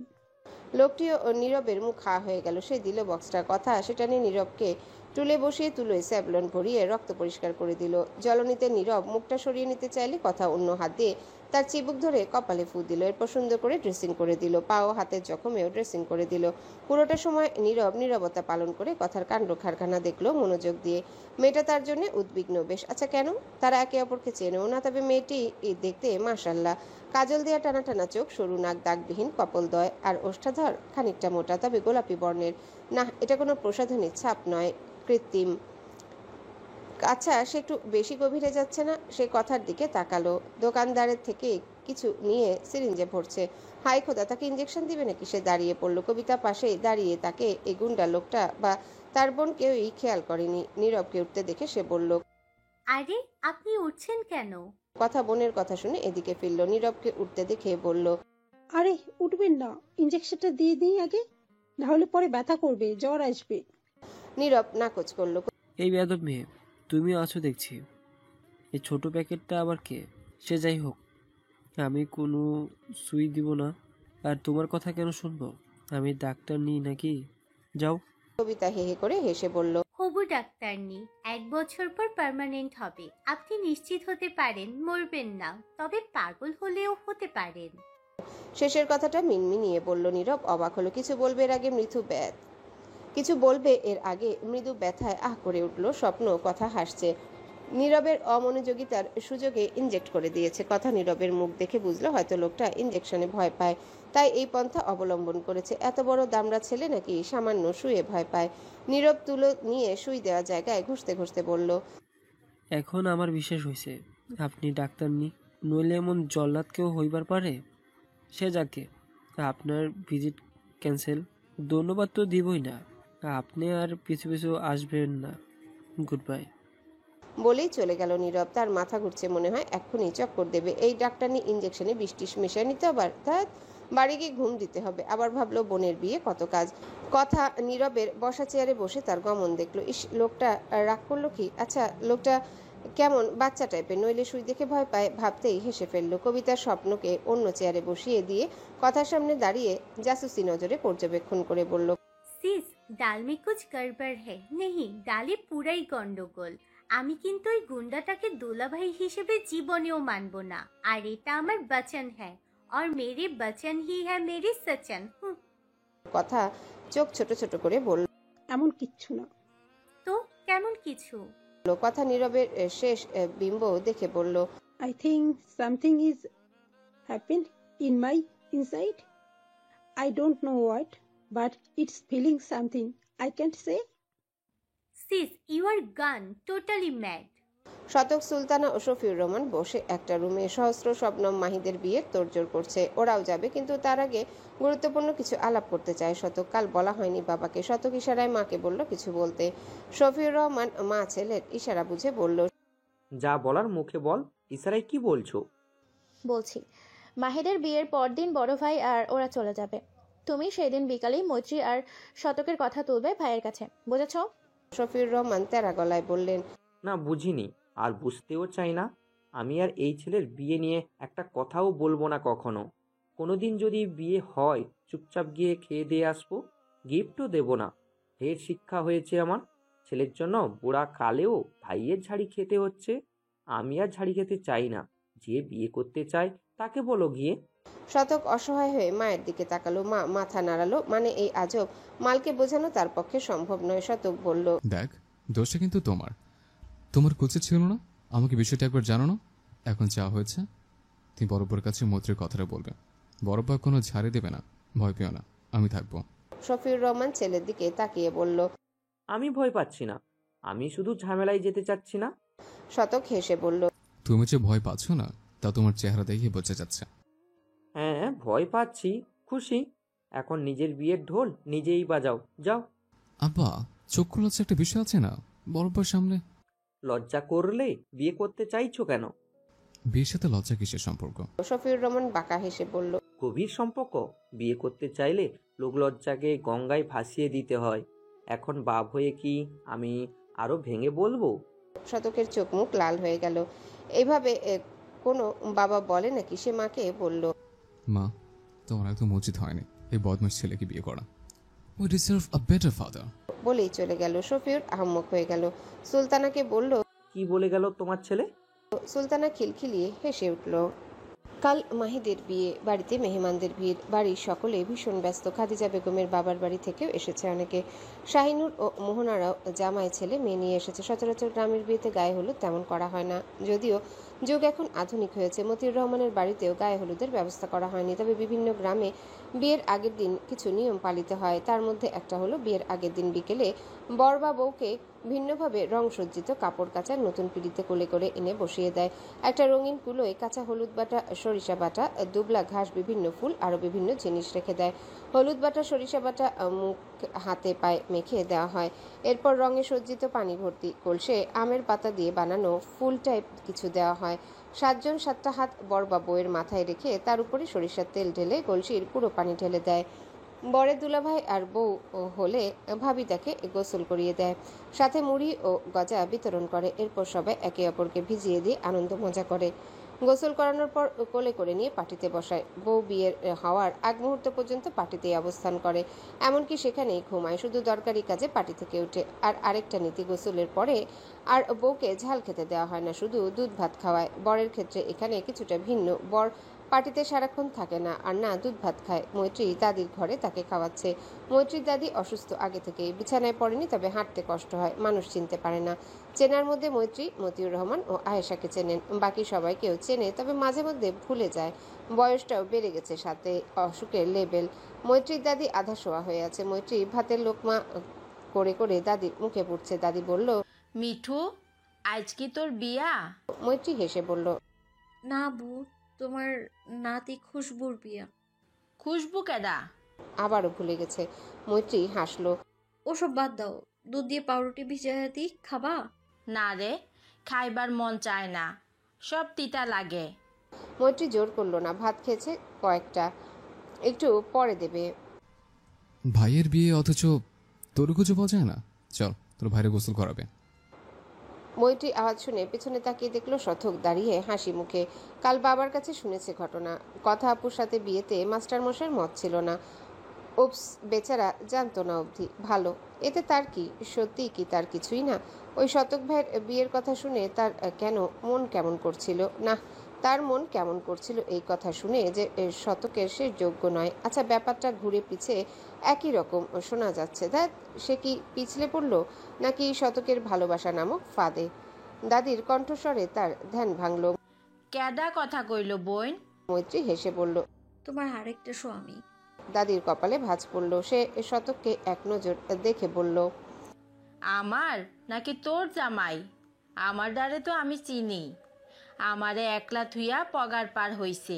[SPEAKER 1] লোকটিও নীরবের মুখ হা হয়ে গেল। সে দিল বক্সটা। কথা সেটা নিয়ে নীরবকে টুলে বসিয়ে তুলোয় স্যাভলন ভরিয়ে রক্ত পরিষ্কার করে দিল। জ্বলনিতে নীরব মুখটা সরিয়ে নিতে চাইলে কথা অন্য হাত দিয়ে তার চিবুক ধরে কপালে ফু দিল। এরপর সুন্দর করে ড্রেসিং করে দিল। পা ও হাতের জখমেও ড্রেসিং করে দিল। পুরোটা সময় নীরব নীরবতা পালন করে কথার কাণ্ড কারখানা দেখলো মনোযোগ দিয়ে। মেয়েটা তার জন্য উদ্বিগ্ন বেশ। আচ্ছা কেন? তারা একে অপরকে চেনেও না। তবে মেয়েটি দেখতে মাশাআল্লাহ। কাজল দেয়া টানা টানা চোখ, সরু নাক, দাগবিহীন কপলদ্বয়, আর ওষ্ঠাধর খানিকটা মোটা, তবে গোলাপি বর্ণের। না, এটা কোনো প্রসাধনীর ছাপ নয়, কৃত্রিম। আচ্ছা, সে একটু বেশি গভীরে যাচ্ছে না? সে কথার দিকে তাকালো। দোকানদারের থেকে কিছু নিয়ে সিরিঞ্জে ভরছে। হাই খোদা, তাকে ইঞ্জেকশন দিবে নাকি? সে দাঁড়িয়ে পড়লো। কবিতা পাশেই দাঁড়িয়ে তাকে এই গুন্ডা লোকটা বা তার বোন কেউই খেয়াল করেনি। নীরবকে উঠতে দেখে সে বলল,
[SPEAKER 16] আরে আপনি উঠছেন কেন?
[SPEAKER 1] কথা বোনের কথা শুনে এদিকে ফিরল। নীরবকে উঠতে দেখে বলল,
[SPEAKER 17] আরে উঠবেন না, ইঞ্জেকশনটা দিয়ে দিই আগে, নাহলে পরে ব্যথা করবে, জ্বর আসবে।
[SPEAKER 1] নীরব নাকচ করলো।
[SPEAKER 13] এই বেয়াদব মেয়ে, তুমিও আছো দেখছি। এই ছোট প্যাকেটটা আবার কে? সে যাই হোক, আমি কোনো সুই দিব না। আর তোমার কথা কেন শুনবো? আমি ডাক্তার নিই নাকি? যাও।
[SPEAKER 1] কবিতা হেহে করে হেসে বলল,
[SPEAKER 16] হবু ডাক্তারনি, 1 বছর পর পার্মানেন্ট হবে। আপনি নিশ্চিত হতে পারেন মরবেন না, তবে পাগল হলেও হতে পারেন।
[SPEAKER 1] শেষের কথাটা মিনমিনিয়ে বলল। নীরব অবাক হলো। কিছু বলবে এর আগে মৃদু ব্যথায় আহ করে উঠল। স্বপ্ন কথা হাসছে। নীরবের অমনোযোগিতার সুযোগে ইনজেক্ট করে দিয়েছে। কথা নীরবের মুখ দেখে বুঝলো হয়তো লোকটা ইনজেকশনে ভয় পায়, তাই এই পন্থা অবলম্বন করেছে। এত বড় দামড়া ছেলে নাকি সামান্য শুয়ে ভয় পায়? নীরব তুলো নিয়ে সুই দেওয়া জায়গায় ঘষতে ঘষতে বলল,
[SPEAKER 13] এখন আমার বিশ্বাস হয়েছে আপনি ডাক্তার নি, নইলে এমন জল্লাদ কেউ হইবার পারে? সে যাকে, আপনার ভিজিট ক্যান্সেল। ধন্যবাদ তো দিবই না, আপনি আর পিছু পিছু আসবেন না। Good bye.
[SPEAKER 1] বলেই চলে গেল নীরব। তার মাথা ঘুরছে, মনে হয় এক্ষুনি চক্কর দেবে। এই ডাক্তারনি ইঞ্জেকশনে বিষ মিশিয়ে নিতে আবার, তাই বাড়ি গিয়ে ঘুম দিতে হবে। আবার ভাবলো বোনের বিয়ে, কত কাজ। কথা নীরবের বসা চেয়ারে বসে তার গমন দেখলো। ইস, লোকটা রাগ করলো কি? আচ্ছা, লোকটা কেমন বাচ্চা টাইপের, নইলে সুই দেখে ভয় পায়। ভাবতেই হেসে ফেললো। কবিতার স্বপ্নকে অন্য চেয়ারে বসিয়ে দিয়ে কথার সামনে দাঁড়িয়ে জাসুসি নজরে পর্যবেক্ষণ করে বলল,
[SPEAKER 16] সিস, ডাল মে কুছ গড়বড় হ্যায়। নেহি, ডালে পুরাই গন্ডগোল। আমি কিন্তু ওই গুন্ডাটাকে দুলাভাই হিসেবে জীবনেও মানব না। আর এটা আমার বচন হ্যায়, আর মেরে বচন হি হ্যায় মেরে সচন।
[SPEAKER 1] কথা চোখ ছোট ছোট করে বলল,
[SPEAKER 17] এমন কিচ্ছু না।
[SPEAKER 16] তো কেমন কিছু?
[SPEAKER 1] কথা নীরবের শেষ বিম্ব দেখে বলল,
[SPEAKER 17] I think something is happened in my inside. I don't know what, but it's feeling something. I can't say.
[SPEAKER 16] Sis, you are gone totally mad.
[SPEAKER 1] শতক, সুলতানা ও শফিউর রহমান বসে একটা রুমে সহস্র শবনম মাহিদের বিয়ের তোড়জোড় করছে। ওরাও যাবে, কিন্তু তার আগে গুরুত্বপূর্ণ কিছু আলাপ করতে চায় শতক। কাল বলা হয়নি বাবাকে। শতক ইশারায় মাকে বলল কিছু বলতে। শফিউর রহমান মা ছেলের ইশারা বুঝে বলল,
[SPEAKER 18] যা বলার মুখে বল। ইশারায় কি বলছো?
[SPEAKER 8] বলছি, মাহিদের বিয়ের পরদিন বড় ভাই আর ওরা চলে যাবে। তুমি সেই দিন বিকালেই মৈত্রী আর শতকের কথা তুলবে ভাইয়ের কাছে, বুঝেছ?
[SPEAKER 1] শফিউর রহমান তেরা গলায় বললেন,
[SPEAKER 18] না, বুঝিনি, আর বুঝতেও চাই না। আমি আর এই ছেলের বিয়ে নিয়ে একটা কথাও বলবো না কখনো। কোনোদিন যদি বিয়ে হয় চুপচাপ গিয়ে খেয়ে দিয়ে আসবো, গিফটও দেবো না। ঢের শিক্ষা হয়েছে আমার। ছেলের জন্য বুড়া কালেও ভাইয়ের ঝাড়ি খেতে হচ্ছে। আমি আর ঝাড়ি খেতে চাই না। যে বিয়ে করতে চায় তাকে বলো গিয়ে।
[SPEAKER 1] শতক অসহায় হয়ে মায়ের দিকে তাকালো। মা মাথা নাড়ালো। মানে এই আজব মালকে বোঝানো তার পক্ষে সম্ভব নয়। শতক বলল,
[SPEAKER 3] দেখ, দোষটা কিন্তু তোমার উচিত ছিল না আমাকে বিষয়টা একবার জানানো। এখন যা হয়েছে, তুমি বড়ব্বার কাছে মৈত্রীর কথাটা বলবে। বড়ব্বা কোনো ঝাড়ি দেবে না, ভয় পেও না, আমি থাকবো।
[SPEAKER 1] শফিউর রহমান ছেলের দিকে তাকিয়ে বলল,
[SPEAKER 18] আমি ভয় পাচ্ছি না, আমি শুধু ঝামেলায় যেতে চাচ্ছি না।
[SPEAKER 1] শতক হেসে বলল,
[SPEAKER 3] তুমি যে ভয় পাচ্ছ না তা তোমার চেহারা দেখে বোঝা যাচ্ছে।
[SPEAKER 18] হ্যাঁ, ভয় পাচ্ছি, খুশি। এখন নিজের বিয়ের ঢোল নিজেই বাজাও, যাও।
[SPEAKER 3] আব্বা, চক্ষু লজ্জা একটা বিষয় আছে না বড়ব্বার সামনে?
[SPEAKER 18] লজ্জা করলে বিয়ে করতে চাইছো কেন?
[SPEAKER 3] বিয়ের সাথে লজ্জা কিসের সম্পর্ক?
[SPEAKER 1] শফিউর রহমান বাঁকা হেসে বলল,
[SPEAKER 18] গভীর সম্পর্ক। বিয়ে করতে চাইলে লোক লজ্জাকে গঙ্গায় ভাসিয়ে দিতে হয়। এখন বাপ হয়ে কি আমি আরো ভেঙে বলবো?
[SPEAKER 1] শতকের চোখ মুখ লাল হয়ে গেল। এইভাবে কোনো বাবা বলে নাকি? সে মাকে বলল,
[SPEAKER 3] মা, তোমার একদম উচিত হয়নি এই বদমাশ ছেলেকে বিয়ে করা। We deserve a better father.
[SPEAKER 1] বলেই চলে গেল। শফিউর আহম্মক হয়ে গেল। সুলতানাকে বলল,
[SPEAKER 18] কি বলে গেল তোমার ছেলে?
[SPEAKER 1] সুলতানা খিলখিলিয়ে হেসে উঠল। কাল মাহিদের বিয়ে, বাড়িতে মেহমানদের ভিড়। বাড়ির সকলে ভীষণ ব্যস্ত। খাদিজা বেগমের বাবার বাড়ি থেকেও এসেছে অনেকে। শাহিনুর ও মোহনারাও জামাই ছেলে মেয়ে নিয়ে এসেছে। সচরাচর গ্রামের বিয়েতে গায়ে হলুদ তেমন করা হয় না, যদিও যুগ এখন আধুনিক হয়েছে। মতিউর রহমানের বাড়িতেও গায়ে হলুদের ব্যবস্থা করা হয়নি। তবে বিভিন্ন গ্রামে বিয়ের আগের দিন কিছু নিয়ম পালিত হয়। তার মধ্যে একটা হলো বিয়ের আগের দিন বিকেলে বর বা বউকে ভিন্নভাবে রংসজ্জিত কাপড় কাচা নতুন পিঁড়িতে কোলে করে এনে বসিয়ে দেয়। একটা রঙিন কুলোয় কাঁচা হলুদ বাটা, সরিষা বাটা, দুবলা ঘাস, বিভিন্ন ফুল আরও বিভিন্ন জিনিস রেখে দেয়। হলুদ বাটা, সরিষা বাটা মুখ হাতে পায়ে মেখে দেওয়া হয়। এরপর রঙে সজ্জিত পানি ভর্তি কলসে আমের পাতা দিয়ে বানানো ফুল টাইপ কিছু দেওয়া হয়। 7 জন 7টা হাত বর বা বউয়ের মাথায় রেখে তার উপরে সরিষার তেল ঢেলে কলসির পুরো পানি ঢেলে দেয়। বরের দুলাভাই আর বউ হলে ভাবি তাকে গোসল করিয়ে দেয়, সাথে মুড়ি ও গজা বিতরণ করে। এরপর সবাই একে অপরকে ভিজিয়ে দিয়ে আনন্দ মজা করে। গোসল করানোর পর কোলে করে নিয়ে পার্টিতে বসায়। বউ বিয়ের হওয়ার আগ মুহূর্ত পর্যন্ত পার্টিতেই অবস্থান করে, এমনকি সেখানেই ঘুমায়। শুধু দরকারি কাজে পার্টি থেকে ওঠে। আর আরেকটা নীতি, গোসলের পরে আর বউকে ঝাল খেতে দেওয়া হয় না, শুধু দুধ ভাত খাওয়ায়। বরের ক্ষেত্রে এখানে কিছুটা ভিন্ন। বর পার্টিতে সারাক্ষণ থাকে না, আর না দুধ ভাত খায়। মৈত্রী দাদির ঘরে তাকে খাওয়াচ্ছে। মৈত্রীর দাদি অসুস্থ আগে থেকেই, বিছানায় পড়েনি, তবে হাঁটতে কষ্ট হয়, মানুষ চিনতে পারে না। চেনার মধ্যে মৈত্রী মতিউর রহমান ও আয়েশাকে চেনেন, বাকি সবাইকেও চেনে, তবে মাঝে মধ্যে ভুলে যায়। বয়সটাও বেড়ে গেছে, সাথে অসুখের লেভেল। মৈত্রীর দাদি আধা শোয়া হয়ে আছে। মৈত্রী ভাতের লোকমা করে করে দাদির মুখে পুড়ছে। দাদি বলল,
[SPEAKER 19] মিঠু, আজ কি তোর বিয়া?
[SPEAKER 1] মৈত্রী হেসে বলল,
[SPEAKER 4] না বউ, তোমার নাতি খুশবুর বিয়া।
[SPEAKER 19] খুশবু কেডা?
[SPEAKER 1] আবারও ভুলে গেছে। মৈত্রী হাসলো,
[SPEAKER 4] ওসব বাদ দাও, দুধ দিয়ে পাউরুটি ভিজাইয়া দিই, খাবা?
[SPEAKER 19] না রে, খাইবার মন চায় না, সব তিতা লাগে।
[SPEAKER 1] মৈত্রী জোর করলো না, ভাত খেয়েছে কয়েকটা, একটু পরে দেবে।
[SPEAKER 3] ভাইয়ের বিয়ে অথচ তোর কিছু বোঝায় না। চল, তোর ভাইরে গোসল করাবে।
[SPEAKER 1] মৈত্রী আওয়াজ শুনে পেছনে তাকিয়ে দেখলো শতক দাঁড়িয়ে হাসি মুখে। কাল বাবার কাছে শুনেছে ঘটনা। কথা আপুর সাথে বিয়েতে মাস্টার মশাইয়ের মত ছিল না। উপস, বেচারা জানতো না অবধি। ভালো, এতে তার কি? সত্যি কি তার কিছুই না? ওই শতক ভাইয়ের বিয়ের কথা শুনে তার কেন মন কেমন করছিল? না, তার মন কেমন করছিল এই কথা শুনে যে শতকের সে যোগ্য নয়। আচ্ছা, ব্যাপারটা ঘুরে পিছে একই রকম শোনা যাচ্ছে। দেখ, সে কি পিছলে পড়ল, নাকি শতকের ভালোবাসা নামক ফাঁদে? দাদির কণ্ঠস্বরে তার ধ্যান ভাঙল।
[SPEAKER 19] কেডা কথা কইল বোন?
[SPEAKER 1] মৈত্রী হেসে বলল,
[SPEAKER 4] তোমার আরেকটা স্বামী।
[SPEAKER 1] দাদির কপালে ভাঁজ পড়ল। সে শতককে এক নজর দেখে বলল,
[SPEAKER 19] আমার নাকি তোর জামাই? আমার দ্বারে তো আমি চিনি, আমারে একলা থুইয়া পগার পার হইছে।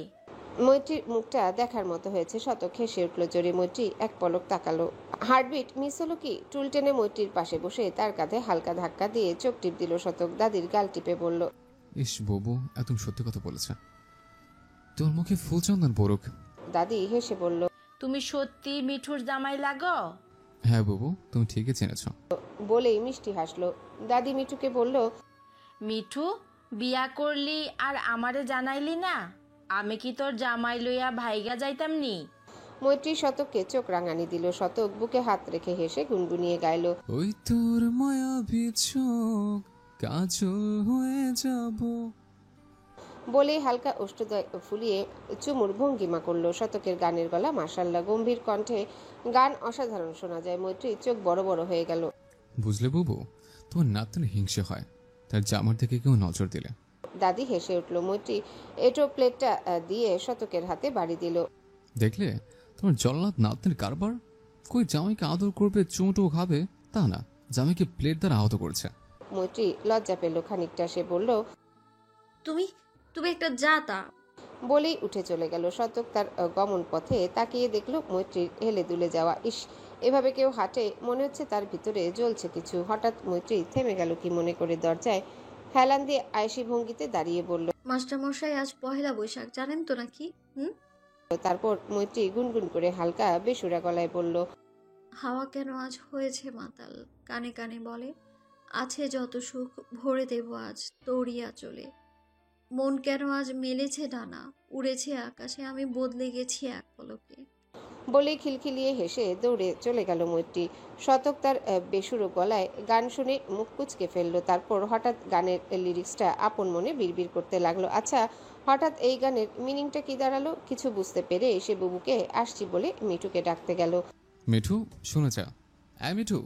[SPEAKER 1] মৈত্রীর মুখটা দেখার মতো হয়েছে। শতক হেসে উঠল জোরে। মৈত্রী এক পলক তাকালো। হার্টবিট মিস হলো কি? টুল টেনে মৈত্রীর পাশে বসে তার কাঁধে হালকা ধাক্কা দিয়ে চোখ টিপ দিল শতক। দাদির গাল টিপে বলল,
[SPEAKER 3] ইস ববু, একদম সত্যি কথা বলেছে। তোর মুখে ফুল চন্দন পড়ুক।
[SPEAKER 1] দাদি হেসে বলল,
[SPEAKER 19] তুমি সত্যি মিঠুর জামাই লাগো?
[SPEAKER 3] হ্যাঁ ববু, তুমি ঠিকই চিনেছ।
[SPEAKER 1] বলেই মিষ্টি হাসলো। দাদি মিঠুকে বলল,
[SPEAKER 19] মিঠু, বিয়া করলি আর আমারে জানাইলি না? আমি কি তোর জামাই লইয়া ভাইগা যাইতাম নি?
[SPEAKER 1] মৈত্রী শতককে চোখ রাঙানি দিল। শতক বুকে হাত রেখে হেসে গুনগুনিয়ে গাইল,
[SPEAKER 3] ওই তোর মায়াবী চোখ কাজল হয়ে যাব।
[SPEAKER 1] বলেই হালকা ওষ্ঠদ্বয় ফুলিয়ে চুমুর ভঙ্গিমা করলো। শতকের গানের গলা মাশাআল্লাহ, গম্ভীর কণ্ঠে গান অসাধারণ শোনা যায়। মৈত্রীর চোখ বড় বড় হয়ে গেল।
[SPEAKER 3] বুঝলে ববু, তোমার নাতনি হিংসে হয় তার জামার দিকে কেউ নজর দিলে।
[SPEAKER 1] দাদি হেসে উঠল। মৈত্রী এটো প্লেটটা দিয়ে শতকের হাতে বাড়ি দিল।
[SPEAKER 3] দেখলে তোমার জল্লাদ নাতনির কারবার? কই জামাইকে আদর করবে, চুমুটো খাবে, তা না, জামাইকে প্লেট দ্বারা আহত করছে।
[SPEAKER 1] মৈত্রী লজ্জা পেল খানিকটা। সে বলল,
[SPEAKER 4] তুমি তুমি একটা জাতা।
[SPEAKER 1] বলেই উঠে চলে গেল। শতক তার গমন পথে তাকিয়ে দেখলো মৈত্রীর হেলে দুলে যাওয়া। ইস, এভাবে কেউ হাঁটে? মনে হচ্ছে তার ভিতরে জ্বলছে কিছু। হঠাৎ মৈত্রী থেমে গেল কি মনে করে, দরজায় হেলান দিয়ে আয়েশি ভঙ্গিতে দাঁড়িয়ে বলল,
[SPEAKER 4] মাস্টারমশাই আজ পহেলা বৈশাখ, জানেন তো নাকি?
[SPEAKER 1] তারপর মৈত্রী গুনগুন করে হালকা বেসুরা গলায় বলল,
[SPEAKER 4] হাওয়া কেন আজ হয়েছে মাতাল, কানে কানে বলে, আছে যত সুখ ভরে দেব আজ তোরিয়া চলে। মন কেন আজ মেলেছে ডানা, উড়েছে আকাশে, আমি বদলে গেছি এক পলকে।
[SPEAKER 1] বলেই খিলখিলিয়ে হেসে দৌড়ে চলে গেল মৈত্রী। শতক তার বেসুরো গলায় গান শুনে মুখ কুচকে ফেললো। তারপর হঠাৎ গানের লিরিক্সটা আপন মনে বিড়বিড় করতে লাগলো। আচ্ছা, হঠাৎ এই গানের মিনিংটা কি দাঁড়ালো? কিছু বুঝতে পেরে সে বুবুকে আসছি বলে মিঠুকে ডাকতে গেল।
[SPEAKER 3] মিঠু, শুনে যা। মিঠু।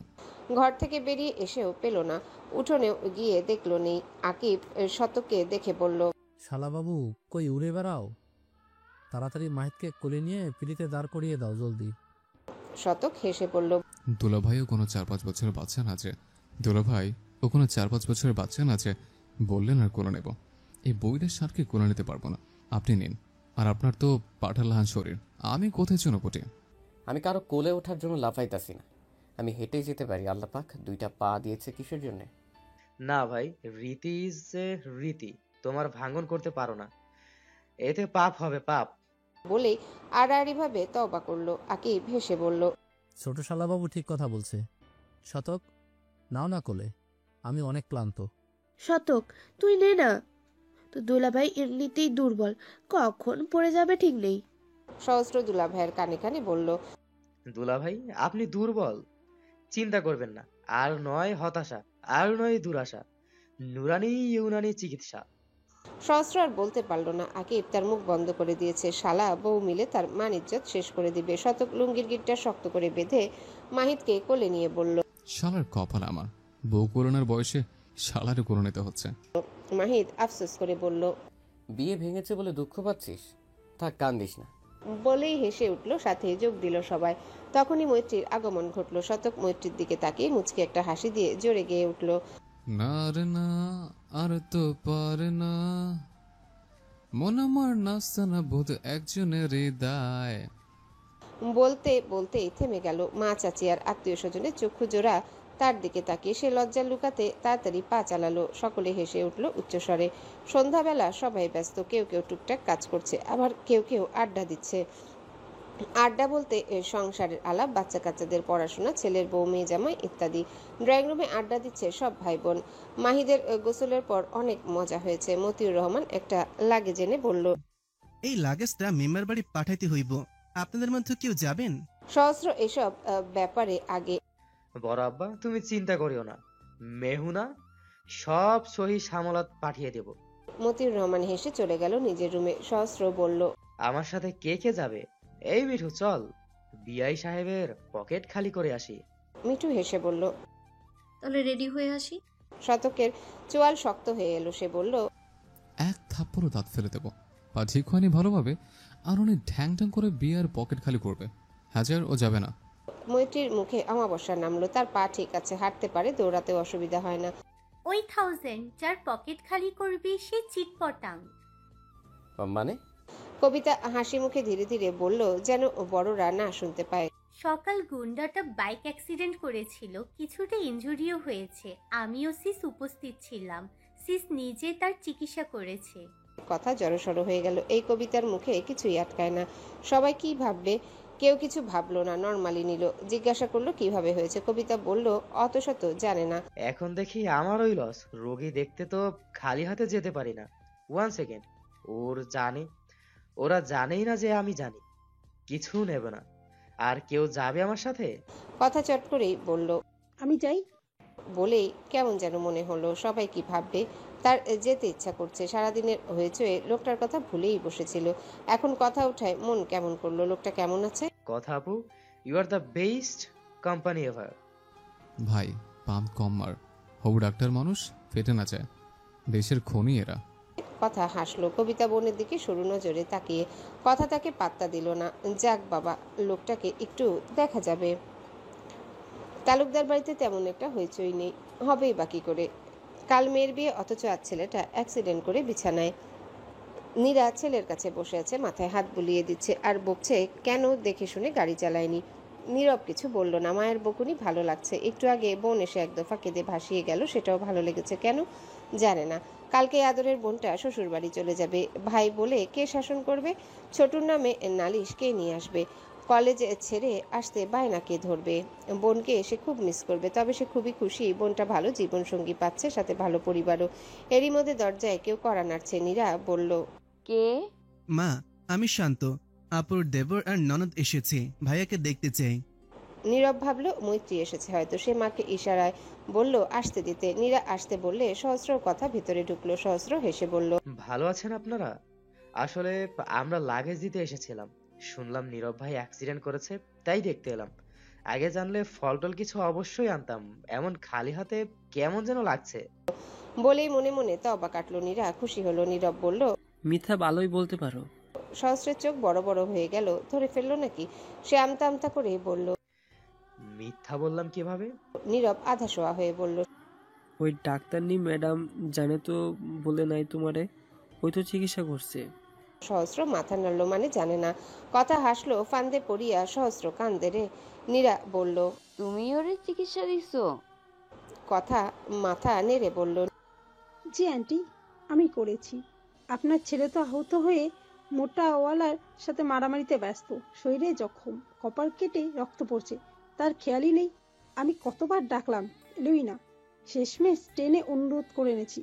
[SPEAKER 1] ঘর থেকে বেরিয়ে এসেও পেল না। উঠোনেও গিয়ে দেখলো নেই। আকিব শতককে দেখে বলল,
[SPEAKER 20] শালাবাবু, কই উড়ে বেড়াও? তাড়াতাড়ি মাহিতকে কোলে নিয়ে পিড়িতে দাঁড় করিয়ে দাও জলদি।
[SPEAKER 1] শতক হেসে বলল,
[SPEAKER 3] দুলাভাইও কোনো 4-5 বছরের বাচ্চা না যে, দুলাভাই ও কোনো 4-5 বছরের বাচ্চা না যে বললেন আর কোলে নেব। এই বইদের সারকে কোলে নিতে পারবো না, আপনি নিন। আর আপনার তো পাঠালাহান শরীর, আমি কোথায় চুনোপুটি।
[SPEAKER 2] আমি কারো কোলে ওঠার জন্য লাফাইতাছি না, আমি হেঁটেই যেতে পারি। আল্লাহ পাক 2টা পা দিয়েছে কিসের জন্যে?
[SPEAKER 6] না ভাই, রীতি ইজ এ রীতি। তোমার ভাঙন করতে পারো না, এতে পাপ হবে, পাপ।
[SPEAKER 1] বলেই আড়াআড়িভাবে তওবা করলো। আকিব হেসে বলল,
[SPEAKER 20] ছোট শালাবাবু ঠিক কথা বলছে। শতক, নাও না কোলে, আমি অনেক ক্লান্ত।
[SPEAKER 9] শতক, তুই নে না, তো দুলাভাই এমনিতেই দুর্বল, কখন পড়ে যাবে ঠিক নেই।
[SPEAKER 1] সহস্র দুলাভাইয়ের কানে কানে বলল,
[SPEAKER 6] দুলাভাই আপনি দুর্বল, চিন্তা করবেন না। আর নয় হতাশা, আর নয় দুরাশা, নুরানি ইউনানি চিকিৎসা।
[SPEAKER 1] সহস্র আর বলতে পারল না। আকিব তার মুখ বন্ধ করে দিয়েছে। শালা বউ মিলে তার মান ইজ্জত শেষ করে দিবে। শতক লুঙ্গির গিটটা শক্ত করে বেঁধে মাহিদকে কোলে নিয়ে বলল,
[SPEAKER 3] শালার কপাল আমার, বউ করোনার বয়সে শালারে করে নিতে হচ্ছে।
[SPEAKER 1] মাহিদ আফসোস করে বলল,
[SPEAKER 2] বিয়ে ভেঙেছে বলে দুঃখ পাচ্ছিস? থাক, কান্দিস না।
[SPEAKER 1] বলেই হেসে উঠল, সাথে যোগ দিল সবাই। তখনই মৈত্রীর আগমন ঘটল। শতক মৈত্রীর দিকে তাকিয়ে মুচকি একটা হাসি দিয়ে জোরে গেয়ে উঠল,
[SPEAKER 3] না রে না, আর তো পারে না, মন আমার নাচতে না বোধ একজনের হৃদয়।
[SPEAKER 1] বলতে বলতেই থেমে গেল। মা, চাচি আর আত্মীয় স্বজনের চক্ষু জোড়া তার দিকে তাকিয়ে সে লজ্জা লুকাতে তাড়াতাড়ি পা চালালো। সকলে হেসে উঠল উচ্চস্বরে। সন্ধ্যাবেলা সবাই ব্যস্ত, কেউ কেউ টুকটাক কাজ করছে, আবার কেউ কেউ আড্ডা দিচ্ছে। আড্ডা বলতে সংসারের আলাপ, বাচ্চা কাচ্চাদের পড়াশোনা, ছেলের বউ, মেয়ে জামাই ইত্যাদি। ড্রয়িং রুমে আড্ডা দিচ্ছে সব ভাই বোন। মাহিদের গোসলের পর অনেক মজা হয়েছে। মতিউর রহমান একটা লাগেজ এনে বলল,
[SPEAKER 10] এই লাগেজটা মেম্বার বাড়ি পাঠাইতে হইব, আপনাদের মধ্যে কেউ যাবেন?
[SPEAKER 1] সহস্র এসব ব্যাপারে আগে।
[SPEAKER 6] বড় আব্বা তুমি চিন্তা করিও না, মেহুনা সব সহি সামলাত পাঠিয়ে দেব।
[SPEAKER 1] মতিউর রহমান হেসে চলে গেল নিজের রুমে। সহস্র বলল,
[SPEAKER 6] আমার সাথে কে কে যাবে? এই মিঠু চল, বিআই সাহেবের পকেট খালি করে আসি।
[SPEAKER 1] মিঠু হেসে বলল,
[SPEAKER 4] তাহলে রেডি হয়ে আসি।
[SPEAKER 1] শতকের চোয়াল শক্ত হয়ে এলো। সে বলল,
[SPEAKER 3] এক থাপ্পড়ও দাঁত ফেলে দেবো। পা ঠিক হয়নি ভালোভাবে, আর উনি ঢ্যাং ঢ্যাং করে বিয়ে আর পকেট খালি করবে। হাজার ও যাবে না।
[SPEAKER 1] মৈত্রীর মুখে অমাবস্যা নামলো। তার পা ঠিক আছে, হাঁটতে পারে, দৌড়াতেও অসুবিধা হয় না।
[SPEAKER 16] ওই 1000 যার পকেট খালি করবে সে চিটপটাং।
[SPEAKER 2] মানে?
[SPEAKER 1] কবিতা হাসি মুখে ধীরে ধীরে বলল, যেন বড়রা না শুনতে পায়।
[SPEAKER 16] সকাল গুন্ডাটা বাইক অ্যাক্সিডেন্ট করেছিল, কিছুটা ইনজুরিও হয়েছে। আমিও সিস উপস্থিত ছিলাম। সিস নিজে তার চিকিৎসা করেছে।
[SPEAKER 1] কথা জড়সড় হয়ে গেল। এই কবিতার মুখে কিছুই আটকায় না। সবাই কি ভাববে? কেউ কিছু ভাবলো না, নর্মালি নিল। জিজ্ঞাসা করলো কিভাবে হয়েছে। কবিতা বলল, অত শত জানে না।
[SPEAKER 6] এখন দেখি আমারই লস, রোগী দেখতে তো খালি হাতে যেতে পারি না। 1 সেকেন্ড, ওরা জানেই না যে আমি জানি। কিছু নেবে না। আর কেউ যাবে আমার সাথে?
[SPEAKER 1] কথা চট করেই বলল,
[SPEAKER 17] আমি যাই।
[SPEAKER 1] বলেই কেমন যেন মনে হলো, সবাই কি ভাববে। তার যেতে ইচ্ছা করছে। সারাদিনের হয়েছে লোকটার কথা ভুলেই বসেছিল। এখন কথা উঠায় মন কেমন করলো। লোকটা কেমন আছে?
[SPEAKER 6] কথা আপু, you are the best company ever.
[SPEAKER 3] ভাই পাম্প কম মার, হবু ডাক্তার মানুষ, ফেটে না যায়। দেশের খনি এরা।
[SPEAKER 1] কথা হাসলো। কবিতা বোনের দিকে সরু নজরে তাকিয়ে। কথা তাকে পাত্তা দিল না। যাক বাবা, লোকটাকে একটু দেখা যাবে। তালুকদার বাড়িতে তেমন একটা হইচই নেই, হবেই বাকি করে। কাল মেয়ের বিয়ে, অথচ আজ ছেলেটা অ্যাক্সিডেন্ট করে বিছানায়। নীরা ছেলের কাছে বসে আছে, মাথায় হাত বুলিয়ে দিচ্ছে আর বকছে কেন দেখে শুনে গাড়ি চালায়নি। নীরব কিছু বলল না। মায়ের বকুনি ভালো লাগছে। একটু আগে বোন এসে এক দফা কেঁদে ভাসিয়ে গেল, সেটাও ভালো লেগেছে। কেন জানে না। কালকে আদরের বোনটা শ্বশুর বাড়ি চলে যাবে। ভাই বলে কে শাসন করবে? ছোটুর নামে নালিশ কে নিয়ে আসবে? কলেজে ছেড়ে আসতে বায়না কে ধরবে? বোনকে সে খুব মিস করবে। তবে সে খুবই খুশি বোনটা ভালো জীবনসঙ্গী পাচ্ছে, সাথে ভালো পরিবারও। এরই মধ্যে দরজায় কেউ কড়া নাড়ছে। নীরা বলল,
[SPEAKER 8] কে?
[SPEAKER 10] মা, আমি শান্ত। আপুর দেবর আর ননদ এসেছে, ভাইয়াকে দেখতে চাই।
[SPEAKER 1] নীরব ভাবলো মৈত্রী এসেছে হয়তো। সে মাকে ইশারায় বলল আসতে দিতে। নীরা আসতে বললে সহস্রর কথা ভেতরে ঢুকলো। সহস্র হেসে বলল,
[SPEAKER 6] ভালো আছেন আপনারা? আসলে আমরা লাগেজ দিতে এসেছিলাম, শুনলাম নীরব ভাই অ্যাক্সিডেন্ট করেছে, তাই দেখতে এলাম। আগে জানলে ফলটল কিছু অবশ্যই আনতাম, এমন খালি হাতে কেমন যেন লাগছে।
[SPEAKER 1] বলেই মনে মনে তওবা কাটলো। নীরা খুশি হলো। নীরব বলল,
[SPEAKER 13] মিথ্যা ভালোই বলতে পারো।
[SPEAKER 1] সহস্রের চোখ বড় বড় হয়ে গেল। ধরে ফেললো নাকি? সে আমতা আমতা করে বলল,
[SPEAKER 6] মিথ্যা বললাম কিভাবে?
[SPEAKER 1] নীরব আধা শোয়া হয়ে বলল,
[SPEAKER 13] ওই ডাক্তারনি ম্যাডাম জানে তো বলে নাই তোমারে, ওই তো চিকিৎসা করছে।
[SPEAKER 1] সহস্র মাথা নাড়ল, মানে জানে না। কথা হাসলো, ফান্দে পড়িয়া সহস্র কান্দে রে। নীরা বলল,
[SPEAKER 21] তুমি ওরে চিকিৎসা দিছো?
[SPEAKER 1] কথা মাথা নেড়ে বলল,
[SPEAKER 17] জি আন্টি, আমি করেছি। আপনার ছেলে তো আহত হয়ে মোটাওয়ালার সাথে মারামারিতে ব্যস্ত, শরীরে জখম, কপাল কেটে রক্ত পড়ছে, তার খেয়ালই নেই। আমি কতবার ডাকলাম, এলোই না। শেষমেশ টেনে অনুরোধ করে এনেছি।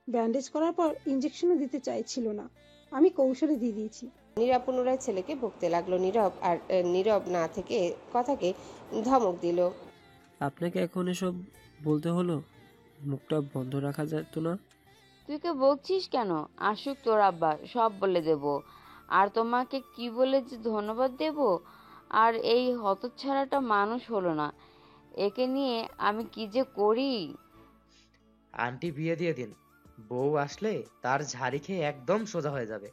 [SPEAKER 17] ব্যান্ডেজ করার পর ইঞ্জেকশনও দিতে চাইছিল না, আমি কৌশলে দিয়ে দিয়েছি।
[SPEAKER 1] নীরা পুনরায় ছেলেকে বকতে লাগলো। নীরব আর নীরব না থেকে কথাকে ধমক দিল,
[SPEAKER 13] আপনাকে এখন এসব বলতে হলো? মুখটা বন্ধ রাখা যেত না?
[SPEAKER 21] তুই কে বকছিস কেন? আসুক তোর আব্বা, সব বলে দেব। আর তোমাকে কি বলে যে ধন্যবাদ দেব? আর এই হতচ্ছাড়াটা মানুষ হলো না, একে নিয়ে আমি কি যে করি।
[SPEAKER 6] আন্টি বিয়ে দিয়ে দিন, বউ আসলে তার ঝাড়ি খেয়ে একদম সোজা হয়ে যাবে।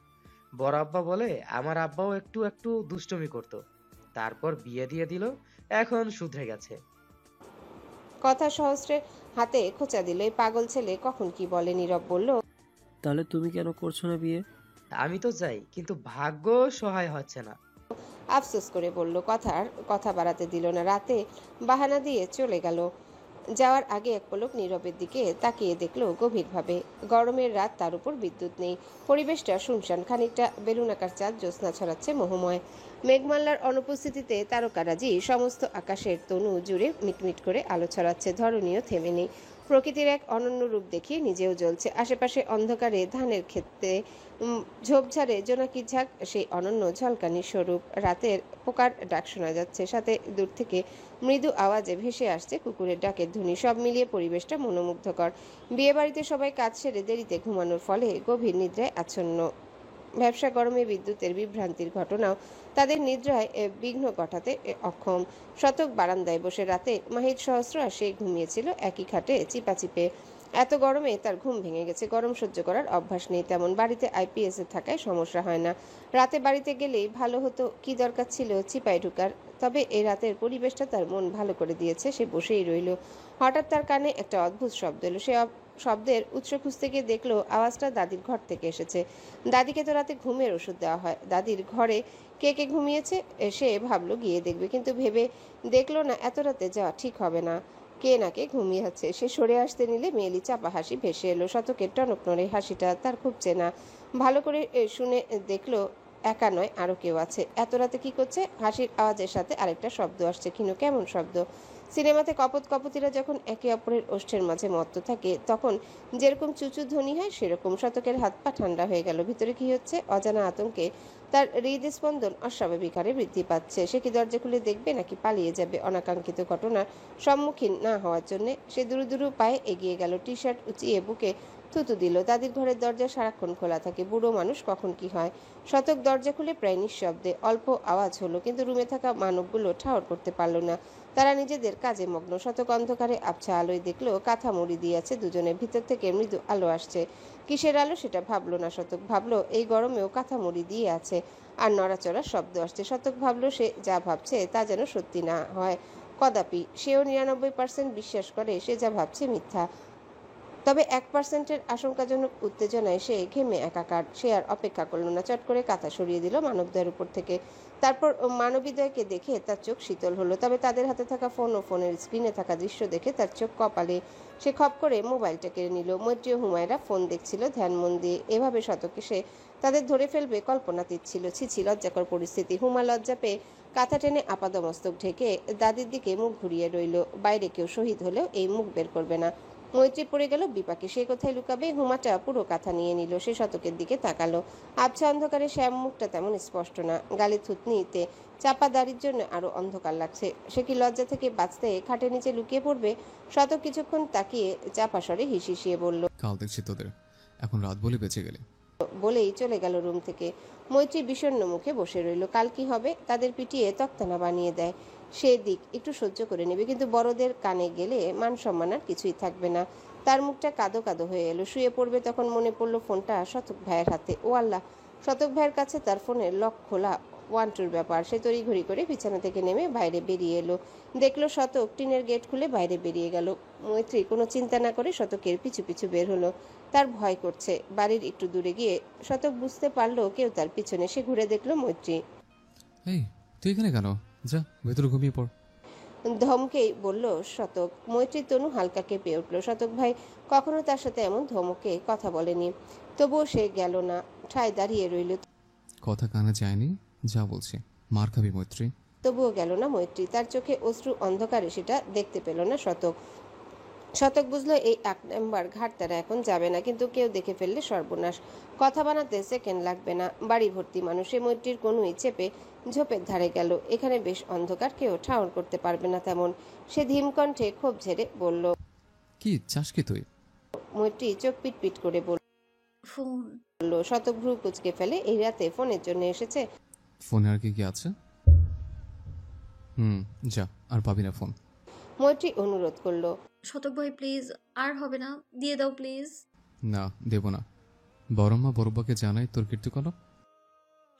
[SPEAKER 6] বড় আব্বা বলে আমার আব্বাও একটু একটু দুষ্টুমি করতো, তারপর বিয়ে দিয়ে দিল, এখন শুধরে গেছে।
[SPEAKER 1] কথা সহস্রের হাতে খোঁচা দিল। এই পাগল ছেলে কখন কি বলে। নীরব বলল,
[SPEAKER 13] তাহলে তুমি কেন করছো না বিয়ে?
[SPEAKER 6] আমি তো চাই, কিন্তু ভাগ্য সহায় হচ্ছে না।
[SPEAKER 1] আফসোস করে বলল। কথা বাড়াতে দিল না। রাতে বাহানা দিয়ে চলে গেল। যাওয়ার আগে এক পলক নীরবের দিকে তাকিয়ে দেখলো গভীরভাবে। গরমের রাত, তার উপর বিদ্যুৎ নেই, পরিবেশটা শুনশান। খানিকটা বেলুনাকার চাঁদ জ্যোৎস্না ছড়াচ্ছে মোহময়। মেঘমাল্লার অনুপস্থিতিতে তারকারাজি সমস্ত আকাশের তনু জুড়ে মিটমিট করে আলো ছড়াচ্ছে। ধরণীয় থেমে নেই। প্রকৃতির এক অনন্য রূপ দেখিয়ে নিজেও জ্বলছে। আশেপাশে অন্ধকারে ধানের ক্ষেত্রে ঝোপঝাড়ে জোনাকির ঝাঁক সেই অনন্য ঝলকানি স্বরূপ। রাতের পোকার ডাক শোনা যাচ্ছে, সাথে দূর থেকে মৃদু আওয়াজে ভেসে আসছে কুকুরের ডাকের ধ্বনি। সব মিলিয়ে পরিবেশটা মনোমুগ্ধকর। বিয়ে বাড়িতে সবাই কাজ সেরে দেরিতে ঘুমানোর ফলে গভীর নিদ্রায় আচ্ছন্ন। ব্যবসা গরমে বিদ্যুতের বিভ্রান্তির ঘটনাও তাদের নিদ্রায় বিঘ্ন ঘটাতে অক্ষম। শতক বারান্দায় বসে রাতে মাহির সহস্র আর সে ঘুমিয়েছিল একই খাটে চিপাচিপে। এত গরমে তার ঘুম ভেঙে গেছে। গরম সহ্য করার অভ্যাস নেই তেমন। বাড়িতে আইপিএস এ থাকায় সমস্যা হয় না। রাতে বাড়িতে গেলেই ভালো হতো, কি দরকার ছিল চিপায় ঢুকার। তবে এই রাতের পরিবেশটা তার মন ভালো করে দিয়েছে। সে বসেই রইল। হঠাৎ তার কানে একটা অদ্ভুত শব্দ এলো। সে শব্দের উৎস খুঁজতে গিয়ে দেখলো আওয়াজটা দাদির ঘর থেকে এসেছে। দাদিকে তো রাতে ঘুমের ওষুধ দেওয়া হয়। দাদির ঘরে কে কে ঘুমিয়েছে সে ভাবলো গিয়ে দেখবে, কিন্তু ভেবে দেখলো না এত রাতে যাওয়া ঠিক হবে না। কে নাকে ঘুমিয়ে আছে। সে সরে আসতে নিলে মেয়েলি চাপা হাসি ভেসে এলো। শতকের টনক নড়ে হাসিটা তার খুব চেনা। ভালো করে শুনে দেখলো একা নয়, আরো কেউ আছে। এত রাতে কি করছে? হাসির আওয়াজের সাথে আরেকটা শব্দ আসছে, ক্ষীণ। কেমন শব্দ? সিনেমাতে কপতিরা যখন একে অপরের ওষ্ঠের মাঝে মত্ত থাকে তখন যেরকম চুচু ধ্বনি হয় সেরকম। শতকের হাত পা ঠান্ডা হয়ে গেল। ভিতরে কি হচ্ছে? অজানা আতঙ্কে তার হৃদস্পন্দন অস্বাভাবিক হারে বৃদ্ধি পাচ্ছে। সে কি দরজা খুলে দেখবে নাকি পালিয়ে যাবে অনাকাঙ্ক্ষিত ঘটনার সম্মুখীন না হওয়ার জন্য? সে দুরু দুরু পায়ে এগিয়ে গেল। টি শার্ট উঁচিয়ে বুকে থুতু দিল। দাদির ঘরের দরজা সারাক্ষণ খোলা থাকে। বুড়ো মানুষ কখন কি হয়। শতক দরজা খুলে প্রায় নিঃশব্দে। অল্প আওয়াজ হলো, কিন্তু রুমে থাকা মানবগুলো ঠাহর করতে পারল না। তারা নিজেদের কাজে মগ্ন। শতক অন্ধকারে আবছা আলোয় দেখলো কাঁথা মুড়ি দিয়ে আছে দুজনে। ভিতর থেকে মৃদু আলো আসছে। কিসের আলো সেটা ভাবলো না শতক। ভাবলো এই গরমেও কাঁথা মুড়ি দিয়ে আছে আর নড়াচড়ার শব্দ আসছে। শতক ভাবলো সে যা ভাবছে তা যেন সত্যি না হয় কদাপি। সেও 99% বিশ্বাস করে সে যা ভাবছে মিথ্যা। তবে 1%-এর আশঙ্কাজনক উত্তেজনায় সে ঘেমে একাকার। সে আর অপেক্ষা করল না, চট করে কাঁথা সরিয়ে দিল মানবদ্বয়ের উপর থেকে। তারপর মানবীদ্বয়কে দেখে তার চোখ শীতল হলো। তবে তাদের হাতে থাকা ফোন ও ফোনের স্ক্রিনে থাকা দৃশ্য দেখে তার চোখ কপালে। সে খপ করে মোবাইলটা কেড়ে নিল। মৈত্রী ও হুমায়রা ফোন দেখছিল ধ্যান মন দিয়ে। এভাবে শতকে সে তাদের ধরে ফেলবে কল্পনাতীত ছিল। ছিছি, লজ্জাকর পরিস্থিতি। হুমা লজ্জা পেয়ে কাঁথা টেনে আপাদমস্তক ঢেকে দাদির দিকে মুখ ঘুরিয়ে রইল। বাইরে কেউ শহীদ হলেও এই মুখ বের করবে না। মৈত্রী পড়ে গেল বিপাকে। সে কোথায় লুকাবে? হুমাটা পুরো কাঁথা নিয়ে নিল। সে শতকের দিকে তাকালো। আবছা অন্ধকারে শ্যাম মুখটা তেমন স্পষ্ট না। গালে থুতনিতে চাপা দাড়ির জন্য আরো অন্ধকার লাগছে। সে কি লজ্জা থেকে বাঁচতে খাটের নিচে লুকিয়ে পড়বে? শতক কিছুক্ষণ তাকিয়ে চাপা স্বরে হিসিয়ে বলল,
[SPEAKER 3] কাল দেখছি তোদের, এখন রাত বলে বেঁচে গেলে।
[SPEAKER 1] বলেই চলে গেল রুম থেকে। মৈত্রী বিষণ্ণ মুখে বসে রইল। কাল কি হবে? তাদের পিটিয়ে তক্তানা বানিয়ে দেয়। সে দিক একটু সহ্য করে নেবে, কিন্তু বড়দের কানে গেলে মান সম্মান আর কিছুই থাকবে না। তার মুখটা কাদো কাদো হয়ে এলো। শুয়ে পড়বে তখন মনে পড়লো ফোনটা শতক ভাইয়ের হাতে। ও আল্লাহ, শতক ভাইয়ের কাছে তার ফোনের লক খোলা 1-2 ব্যাপার। সে তড়িঘড়ি করে বিছানা থেকে নেমে বাইরে বেরিয়ে এলো। দেখলো শতক টিনের গেট খুলে বাইরে বেরিয়ে গেল। মৈত্রী কোনো চিন্তা না করে শতকের পিছু পিছু বের হলো। তার ভয় করছে। বাড়ির একটু দূরে গিয়ে শতক বুঝতে পারলো কেউ তার পিছনে। সে ঘুরে দেখলো মৈত্রী।
[SPEAKER 3] এই তুই এখানে কেন? যা ভেতরে ঘুমিয়ে পড়।
[SPEAKER 1] ধমকেই বলল শতক। মৈত্রীর তনু হালকা কেঁপে উঠল। শতক ভাই কখনো তার সাথে এমন ধমকে কথা বলেনি। তবুও সে গেল না, ঠায় দাঁড়িয়ে রইল।
[SPEAKER 3] কথা কানে যায়নি, যা বলছি মার খাবি মৈত্রী।
[SPEAKER 1] তবুও গেল না মৈত্রী। তার চোখে অশ্রু অন্ধকারে সেটা দেখতে পেল না শতক। শতক বুঝলো এই 1 নাম্বার ঘাট তারা এখন যাবে না, কিন্তু কেউ দেখে ফেললে সর্বনাশ। কথা বানাতে সেকেন্ড লাগবে না। বাড়ি ভর্তি মানুষে মৈত্রীর কোনোই চেপে ঝোপের ধারে গেল। এখানে বেশ অন্ধকার, কেউ ঠাউর করতে পারবে না তেমন। সে ধীমকণ্ঠে ক্ষোভ ঝেড়ে বলল,
[SPEAKER 3] কি চাস কি তুই?
[SPEAKER 1] মৈত্রী চোখ পিটপিট করে বলল, শতক ভ্রু কুচকে ফেলে। এই রাতে ফোনের জন্য এসেছে।
[SPEAKER 3] ফোনে আর কি আছে? যা, আর পাবি না ফোন।
[SPEAKER 1] মৈত্রী অনুরোধ করলো,
[SPEAKER 4] শতক ভাই প্লিজ, আর হবে না, দিয়ে দাও প্লিজ।
[SPEAKER 3] না, দেব না। বড়ম্মা বড়ব্বাকে জানাই তোর কীর্তিকলাপ।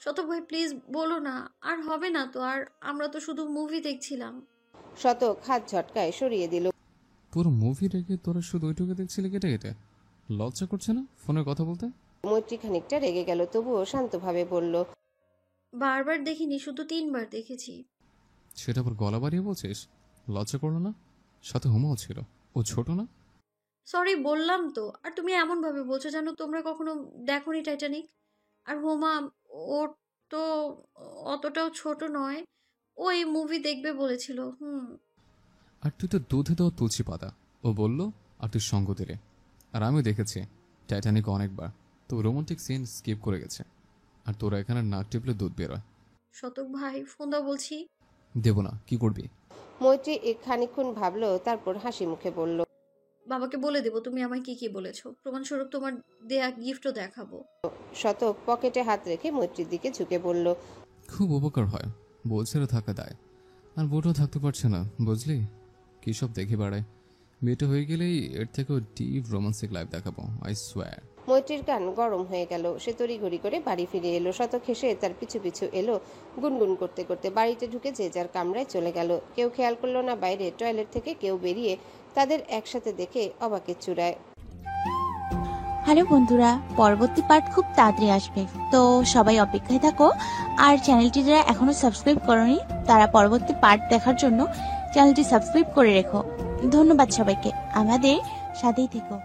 [SPEAKER 4] শতক ভাই প্লিজ বলো না, আর হবে না তো। আর আমরা তো শুধু মুভি দেখছিলাম।
[SPEAKER 1] শতক হাত ঝটকায় সরিয়ে দিল।
[SPEAKER 3] পুরো মুভি রেখে তোরা শুধু ওইটুকু দেখছিলি কেটে কেটে? লজ্জা করছে না ফোনের কথা বলতে?
[SPEAKER 1] মৈত্রী খানিকটা রেগে গেল, তবুও শান্তভাবে বলল,
[SPEAKER 4] বারবার দেখিনি, শুধু 3 বার দেখেছি।
[SPEAKER 3] সেটা আবার গলা বাড়িয়ে বলছিস? লজ্জা করলো না? সাথে হুমাও ছিল, ও ছোট না?
[SPEAKER 4] সরি বললাম তো। আর তুমি এমন ভাবে বলছো জানো তোমরা কখনো দেখোনি টাইটানিক। আর হোমা, ও তো অতটাও ছোট নয়, ও এই মুভি দেখবে বলেছিল।
[SPEAKER 3] আর তুই তো দুধে দেওয়া তুলসী পাতা। ও বলল আর তুই সঙ্গ দিলে। আর আমি দেখেছি টাইটানিক অনেকবার, তো রোমান্টিক সিন স্কিপ করে গেছে। আর তোরা এখানে নাক টিপলে দুধ বেরোয়।
[SPEAKER 4] শতক ভাই ফোন দাও বলছি।
[SPEAKER 3] দেব না, কি করবি?
[SPEAKER 1] মৈত্রী খানিকক্ষণ ভাবলো, তারপর হাসি মুখে বলল,
[SPEAKER 4] বাবাকে বলে দেবো তুমি আমায় কি কি বলেছো। প্রমাণস্বরূপ তোমার দেয়া গিফটও দেখাবো।
[SPEAKER 1] শতক পকেটে হাত রেখে মৈত্রীর দিকে ঝুঁকে বলল,
[SPEAKER 3] খুব উপকার হয়। বলছে থাকা দায়, আর বোটও থাকতে পারছে না, বুঝলি? কি সব দেখে বেড়ায়। মেয়েটা হয়ে গেলেই এর থেকেও ডিপ রোমান্সিক লাইফ দেখাবো, আই সোয়ার।
[SPEAKER 1] মৈত্রীর কান গরম হয়ে গেল। সে তড়িঘড়ি করে বাড়ি ফিরে এলো। শতক হেসে তার পিছু পিছু এলো গুনগুন করতে করতে। বাড়িতে ঢুকে যে যার কামরায় চলে গেল। কেউ খেয়াল করলো না বাইরে টয়লেট থেকে কেউ বেরিয়ে তাদের একসাথে দেখে অবাকের চূড়ায়।
[SPEAKER 5] হ্যালো বন্ধুরা, পরবর্তী পার্ট খুব তাড়াতাড়ি আসবে, তো সবাই অপেক্ষায় থাকো। আর চ্যানেলটি যারা এখনো সাবস্ক্রাইব করোনি তারা পরবর্তী পার্ট দেখার জন্য চ্যানেলটি সাবস্ক্রাইব করে রেখো। ধন্যবাদ সবাইকে, আমাদের সাথেই থেকো।